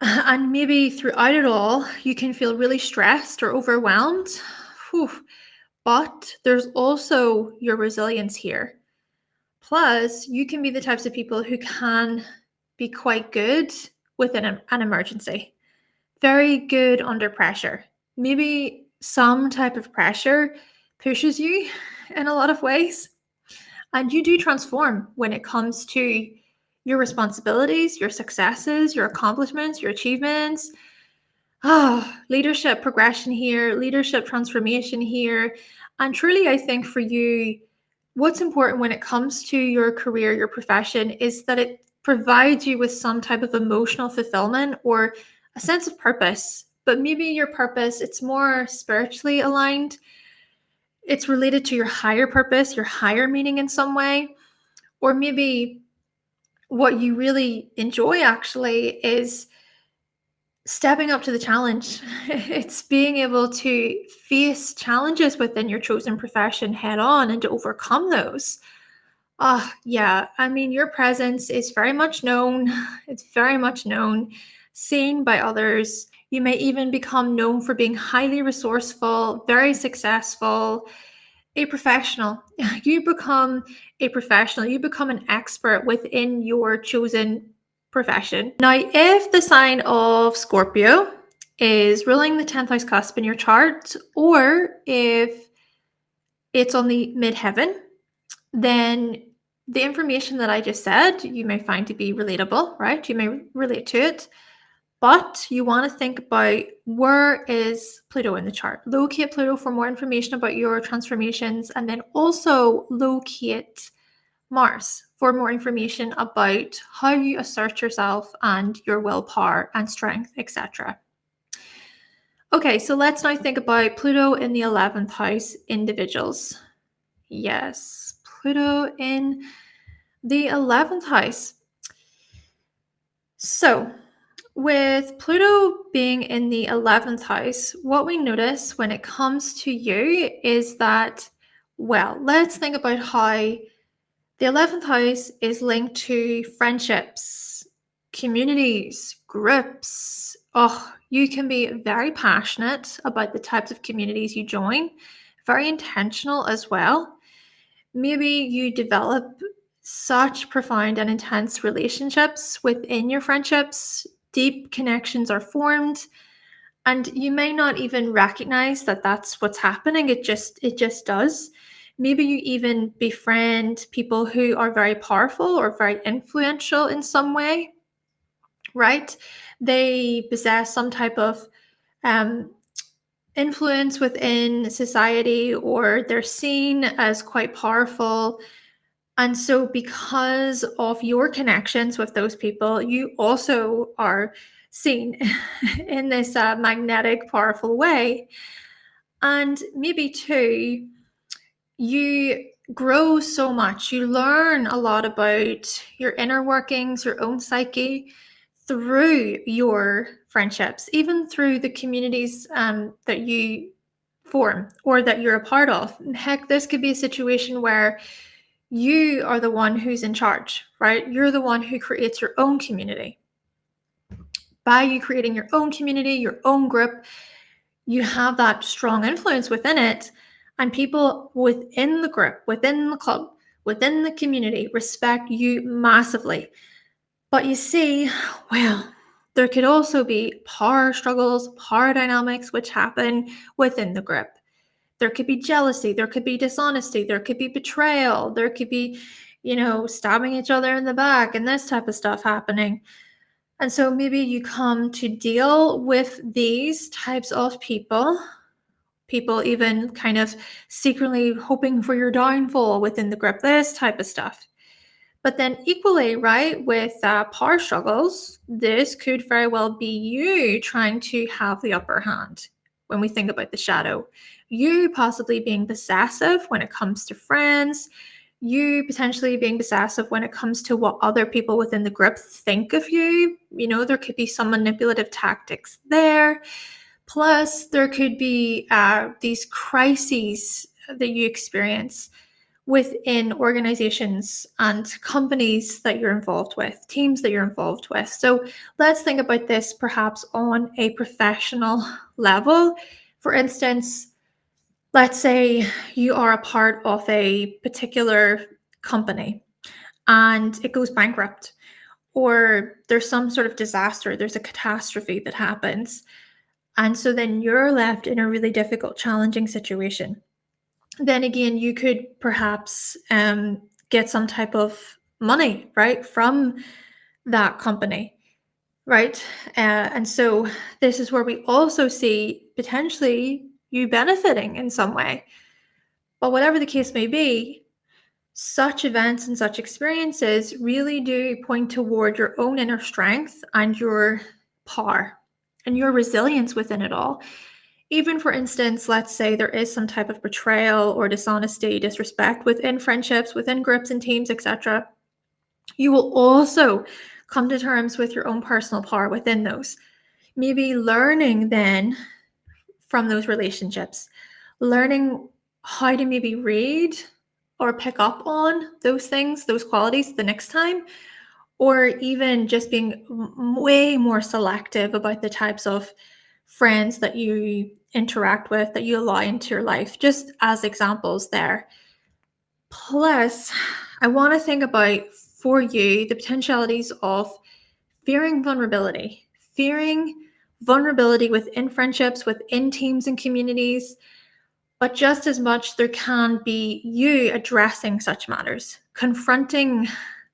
And maybe throughout it all, you can feel really stressed or overwhelmed. Whew. But there's also your resilience here. Plus, you can be the types of people who can be quite good within an emergency, very good under pressure. Maybe some type of pressure pushes you in a lot of ways, and you do transform when it comes to your responsibilities, your successes, your accomplishments, your achievements. Leadership progression here, leadership transformation here. And truly, I think for you, what's important when it comes to your career, your profession, is that it provides you with some type of emotional fulfillment or a sense of purpose. But maybe your purpose, it's more spiritually aligned. It's related to your higher purpose, your higher meaning in some way. Or maybe what you really enjoy actually is stepping up to the challenge. It's being able to face challenges within your chosen profession head on and to overcome those. Yeah. I mean, your presence is very much known. It's very much known, seen by others. You may even become known for being highly resourceful, very successful, a professional. You become a professional. You become an expert within your chosen profession. Now, if the sign of Scorpio is ruling the 10th house cusp in your chart, or if it's on the midheaven, then the information that I just said, you may find to be relatable, right? You may relate to it, but you want to think about where is Pluto in the chart. Locate Pluto for more information about your transformations, and then also locate Mars for more information about how you assert yourself and your willpower and strength, etc. Okay, so let's now think about Pluto in the 11th house individuals. Yes, Pluto in the 11th house. So, with Pluto being in the 11th house, what we notice when it comes to you is that, well, let's think about how the 11th house is linked to friendships, communities, groups. Oh, you can be very passionate about the types of communities you join, very intentional as well. Maybe you develop such profound and intense relationships within your friendships. Deep connections are formed, and you may not even recognize that that's what's happening. It just does. Maybe you even befriend people who are very powerful or very influential in some way, right? They possess some type of um, influence within society, or they're seen as quite powerful. And so, because of your connections with those people, you also are seen in this magnetic, powerful way. And maybe too, you grow so much. You learn a lot about your inner workings, your own psyche through your friendships, even through the communities that you form or that you're a part of. Heck, this could be a situation where you are the one who's in charge, right? You're the one who creates your own community. By you creating your own community, your own group, you have that strong influence within it, and people within the group, within the club, within the community respect you massively. But you see, well, there could also be power struggles, power dynamics which happen within the group. There could be jealousy, there could be dishonesty, there could be betrayal, there could be, stabbing each other in the back and this type of stuff happening. And so maybe you come to deal with these types of people even kind of secretly hoping for your downfall within the group, this type of stuff. But then equally, right, with power struggles, this could very well be you trying to have the upper hand when we think about the shadow. You possibly being possessive when it comes to friends, you potentially being possessive when it comes to what other people within the group think of you. There could be some manipulative tactics there. Plus, there could be these crises that you experience within organizations and companies that you're involved with, teams that you're involved with. So let's think about this perhaps on a professional level. For instance, let's say you are a part of a particular company and it goes bankrupt, or there's some sort of disaster, there's a catastrophe that happens. And so then you're left in a really difficult, challenging situation. Then again, you could perhaps get some type of money, right, from that company, right? And so this is where we also see potentially you benefiting in some way. But whatever the case may be, such events and such experiences really do point toward your own inner strength and your power and your resilience within it all. Even for instance, let's say there is some type of betrayal or dishonesty, disrespect within friendships, within groups and teams, etc. You will also come to terms with your own personal power within those. Maybe learning then from those relationships, learning how to maybe read or pick up on those things, those qualities the next time, or even just being way more selective about the types of friends that you interact with, that you allow into your life, just as examples there. Plus, I want to think about for you the potentialities of fearing vulnerability within friendships, within teams and communities. But just as much, there can be you addressing such matters, confronting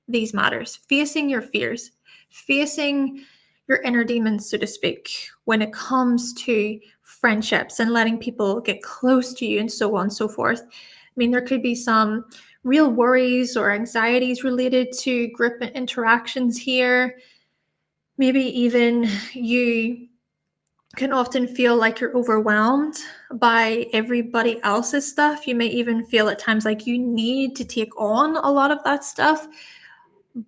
these matters, facing your fears, facing your inner demons, so to speak, when it comes to friendships and letting people get close to you and so on and so forth. I mean, there could be some real worries or anxieties related to group interactions here. Maybe even you can often feel like you're overwhelmed by everybody else's stuff. You may even feel at times like you need to take on a lot of that stuff.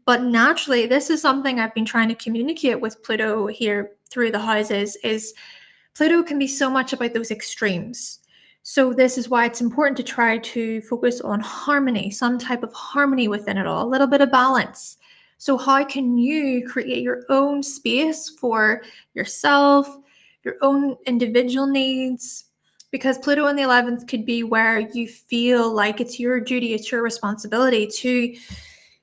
But naturally, this is something I've been trying to communicate with Pluto here through the houses is Pluto can be so much about those extremes. So this is why it's important to try to focus on harmony, some type of harmony within it all, a little bit of balance. So how can you create your own space for yourself, your own individual needs? Because Pluto in the 11th could be where you feel like it's your duty, it's your responsibility to,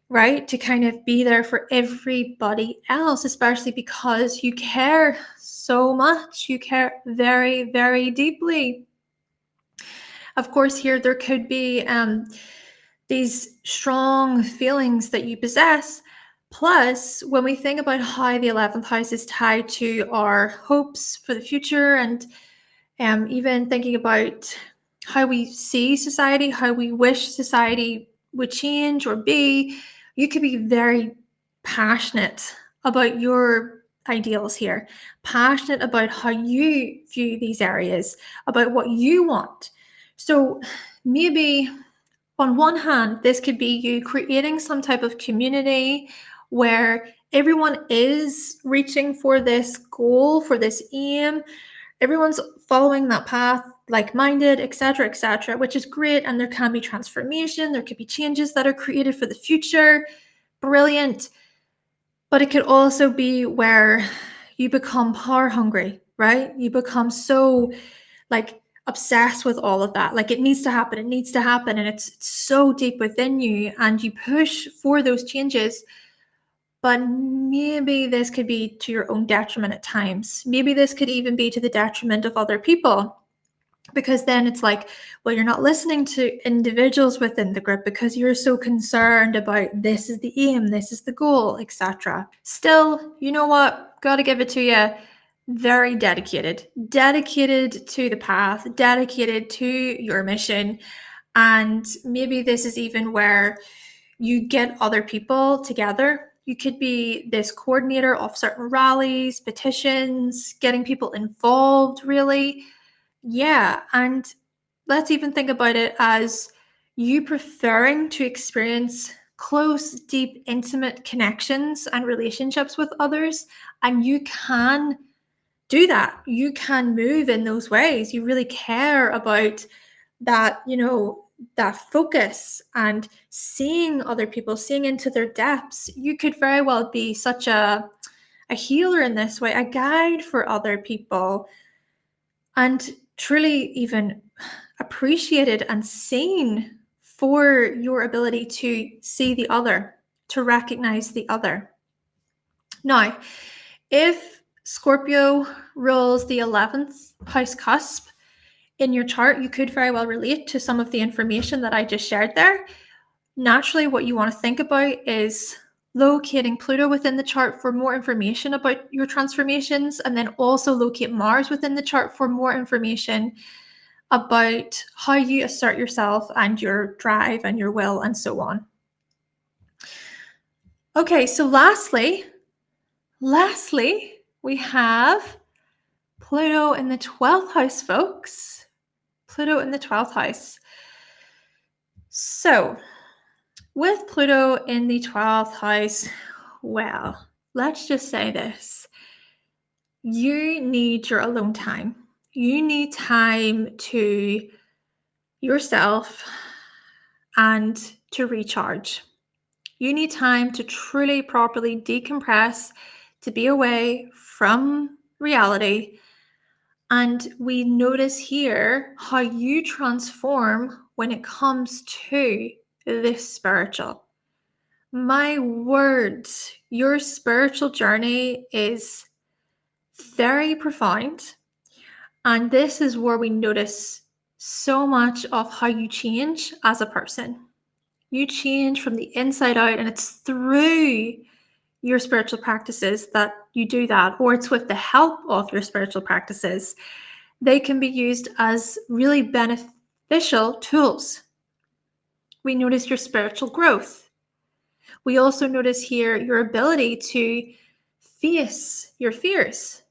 right, to kind of be there for everybody else, especially because you care so much. You care very, very deeply. Of course, here there could be these strong feelings that you possess. Plus, when we think about how the 11th house is tied to our hopes for the future and even thinking about how we see society, how we wish society would change or be, you could be very passionate about your ideals here, passionate about how you view these areas, about what you want. So maybe on one hand, this could be you creating some type of community where everyone is reaching for this goal, for this aim. Everyone's following that path, like-minded, etc., which is great. And there can be transformation. There could be changes that are created for the future. Brilliant. But it could also be where you become power hungry, right? You become so obsessed with all of that. Like it needs to happen. It needs to happen. And it's so deep within you and you push for those changes. But maybe this could be to your own detriment at times. Maybe this could even be to the detriment of other people. Because then it's like, well, you're not listening to individuals within the group because you're so concerned about this is the aim, this is the goal, etc. Still, you know what? Got to give it to you. Very dedicated to the path, dedicated to your mission. And maybe this is even where you get other people together. You could be this coordinator of certain rallies, petitions, getting people involved, really. Yeah, and let's even think about it as you preferring to experience close, deep, intimate connections and relationships with others, and you can do that. You can move in those ways. You really care about that, that focus and seeing other people, seeing into their depths. You could very well be such a healer in this way, a guide for other people, and truly even appreciated and seen for your ability to see the other, to recognize the other. Now, if Scorpio rules the 11th house cusp in your chart, you could very well relate to some of the information that I just shared there. Naturally, what you want to think about is locating Pluto within the chart for more information about your transformations, and then also locate Mars within the chart for more information about how you assert yourself and your drive and your will and so on. Okay, so lastly, we have Pluto in the 12th house, folks. Pluto in the 12th house. So With Pluto in the 12th house, well, let's just say this. You need your alone time. You need time to yourself and to recharge. You need time to truly, properly decompress, to be away from reality. And we notice here how you transform when it comes to this spiritual. My word, your spiritual journey is very profound. And this is where we notice so much of how you change as a person. You change from the inside out, and it's through your spiritual practices that you do that, or it's with the help of your spiritual practices. They can be used as really beneficial tools. We notice your spiritual growth. We also notice here your ability to face your fears,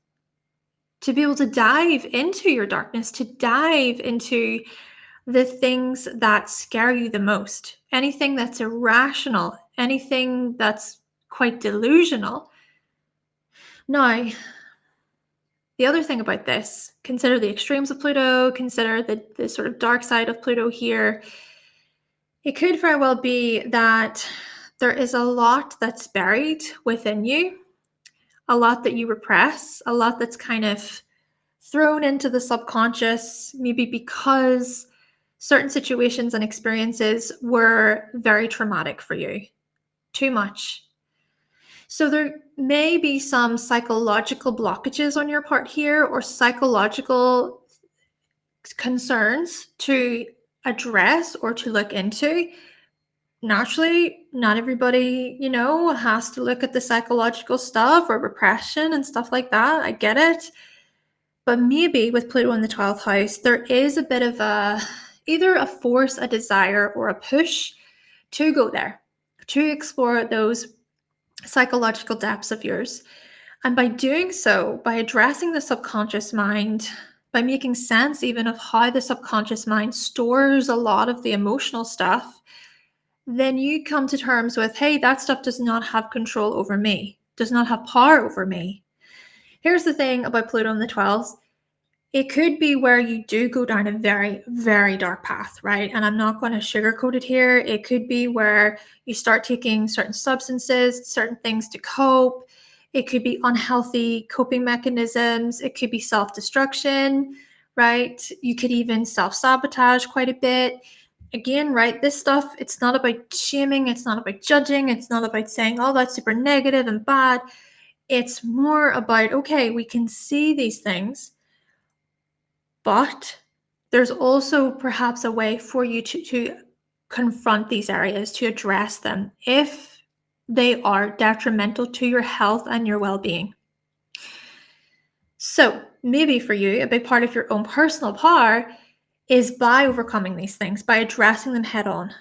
to be able to dive into your darkness, to dive into the things that scare you the most, anything that's irrational, anything that's quite delusional. Now, the other thing about this, consider the extremes of Pluto, consider the sort of dark side of Pluto here. It could very well be that there is a lot that's buried within you, a lot that you repress, a lot that's kind of thrown into the subconscious, maybe because certain situations and experiences were very traumatic for you, too much. So there may be some psychological blockages on your part here, or psychological concerns to address or to look into. Naturally, not everybody, has to look at the psychological stuff or repression and stuff like that. I get it. But maybe with Pluto in the 12th house, there is a bit of either a force, a desire, or a push to go there, to explore those psychological depths of yours. And by doing so, by addressing the subconscious mind, by making sense even of how the subconscious mind stores a lot of the emotional stuff, then you come to terms with, hey, that stuff does not have control over me, does not have power over me. Here's the thing about Pluto in the 12th. It could be where you do go down a very, very dark path, right? And I'm not going to sugarcoat it here. It could be where you start taking certain substances, certain things to cope. It could be unhealthy coping mechanisms. It could be self-destruction, right? You could even self-sabotage quite a bit. Again, right, this stuff, it's not about shaming. It's not about judging. It's not about saying, oh, that's super negative and bad. It's more about, okay, we can see these things, but there's also perhaps a way for you to confront these areas, to address them if they are detrimental to your health and your well-being. So maybe for you, a big part of your own personal power is by overcoming these things, by addressing them head on,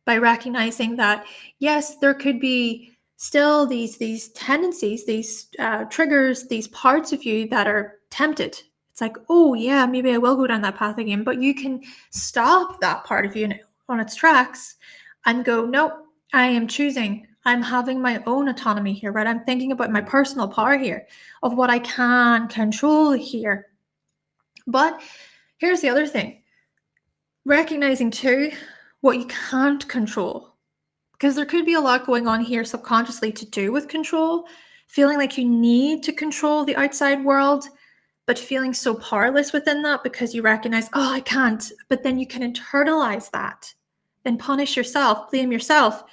by recognizing that, yes, there could be still these tendencies, these triggers, these parts of you that are tempted. It's like, oh yeah, maybe I will go down that path again. But you can stop that part of you on its tracks and go, no, I am choosing. I'm having my own autonomy here, right? I'm thinking about my personal power here, of what I can control here. But here's the other thing. Recognizing too what you can't control. Because there could be a lot going on here subconsciously to do with control, feeling like you need to control the outside world, but feeling so powerless within that because you recognize, oh, I can't. But then you can internalize that and punish yourself, blame yourself.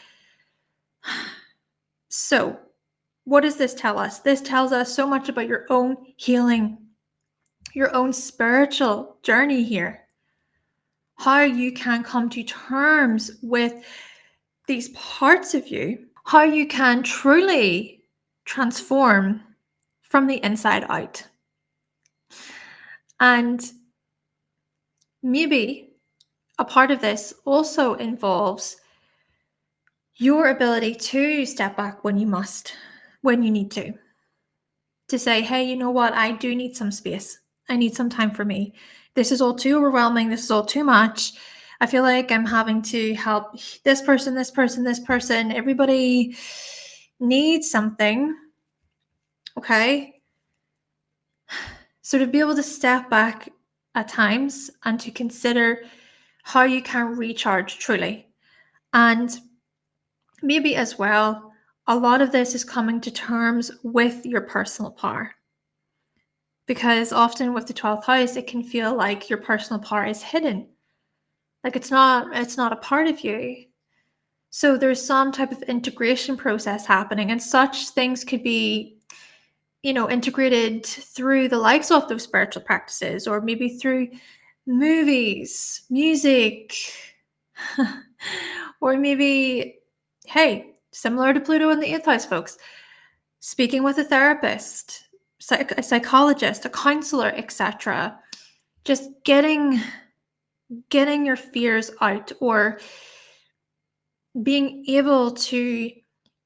So, what does this tell us? This tells us so much about your own healing, your own spiritual journey here. How you can come to terms with these parts of you, how you can truly transform from the inside out. And maybe a part of this also involves your ability to step back when you must, when you need to say, hey, you know what? I do need some space. I need some time for me. This is all too overwhelming. This is all too much. I feel like I'm having to help this person, this person, this person. Everybody needs something. Okay. So to be able to step back at times and to consider how you can recharge truly. And maybe as well, a lot of this is coming to terms with your personal power. Because often with the 12th house, it can feel like your personal power is hidden. Like it's not a part of you. So there's some type of integration process happening, and such things could be, integrated through the likes of those spiritual practices, or maybe through movies, music, or maybe, hey, similar to Pluto in the 8th house, folks, speaking with a therapist, a psychologist, a counselor, etc. Just getting your fears out, or being able to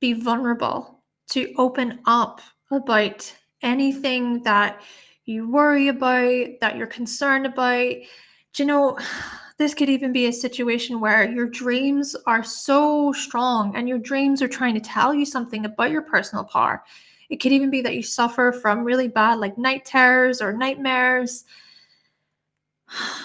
be vulnerable, to open up about anything that you worry about, that you're concerned about. Do you know, this could even be a situation where your dreams are so strong and your dreams are trying to tell you something about your personal power. It could even be that you suffer from really bad, like, night terrors or nightmares.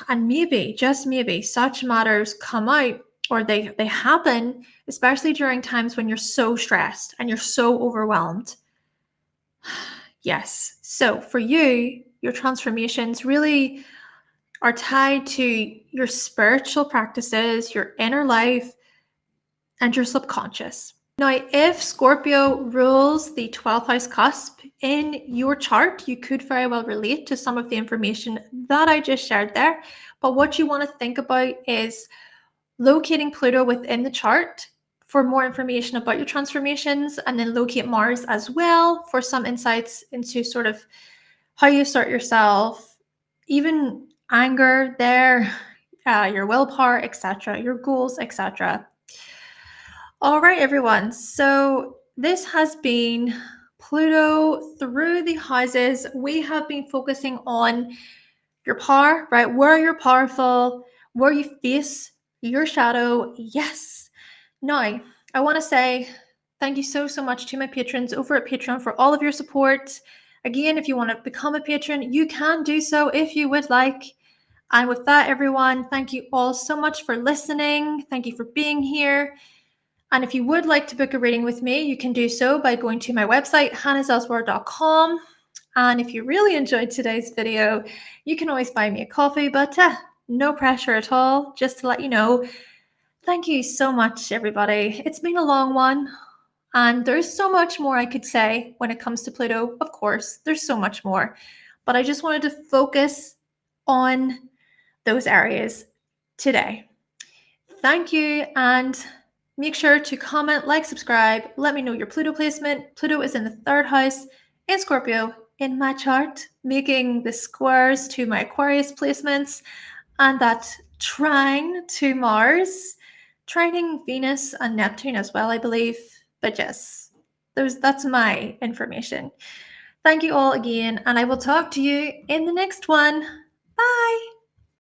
And maybe, just maybe, such matters come out, or they happen, especially during times when you're so stressed and you're so overwhelmed. Yes. So for you, your transformations really are tied to your spiritual practices, your inner life, and your subconscious. Now, if Scorpio rules the 12th house cusp in your chart, you could very well relate to some of the information that I just shared there. But what you want to think about is locating Pluto within the chart for more information about your transformations, and then locate Mars as well for some insights into sort of how you assert yourself, even anger there, your willpower, etc., your goals, etc. All right, everyone. So this has been Pluto through the houses. We have been focusing on your power, right? Where you're powerful, where you face your shadow. Yes. Now, I want to say thank you so much to my patrons over at Patreon for all of your support. Again, if you want to become a patron, you can do so if you would like. And with that, everyone, thank you all so much for listening. Thank you for being here. And if you would like to book a reading with me, you can do so by going to my website, hannahselsewhere.com. And if you really enjoyed today's video, you can always buy me a coffee, but no pressure at all. Just to let you know, thank you so much, everybody. It's been a long one, and there's so much more I could say when it comes to Pluto. Of course, there's so much more, but I just wanted to focus on those areas today. Thank you, and make sure to comment, like, subscribe. Let me know your Pluto placement. Pluto is in the 3rd house in Scorpio in my chart, making the squares to my Aquarius placements, and that trine to Mars, trining Venus and Neptune as well, I believe. But yes, that's my information. Thank you all again, and I will talk to you in the next one. Bye!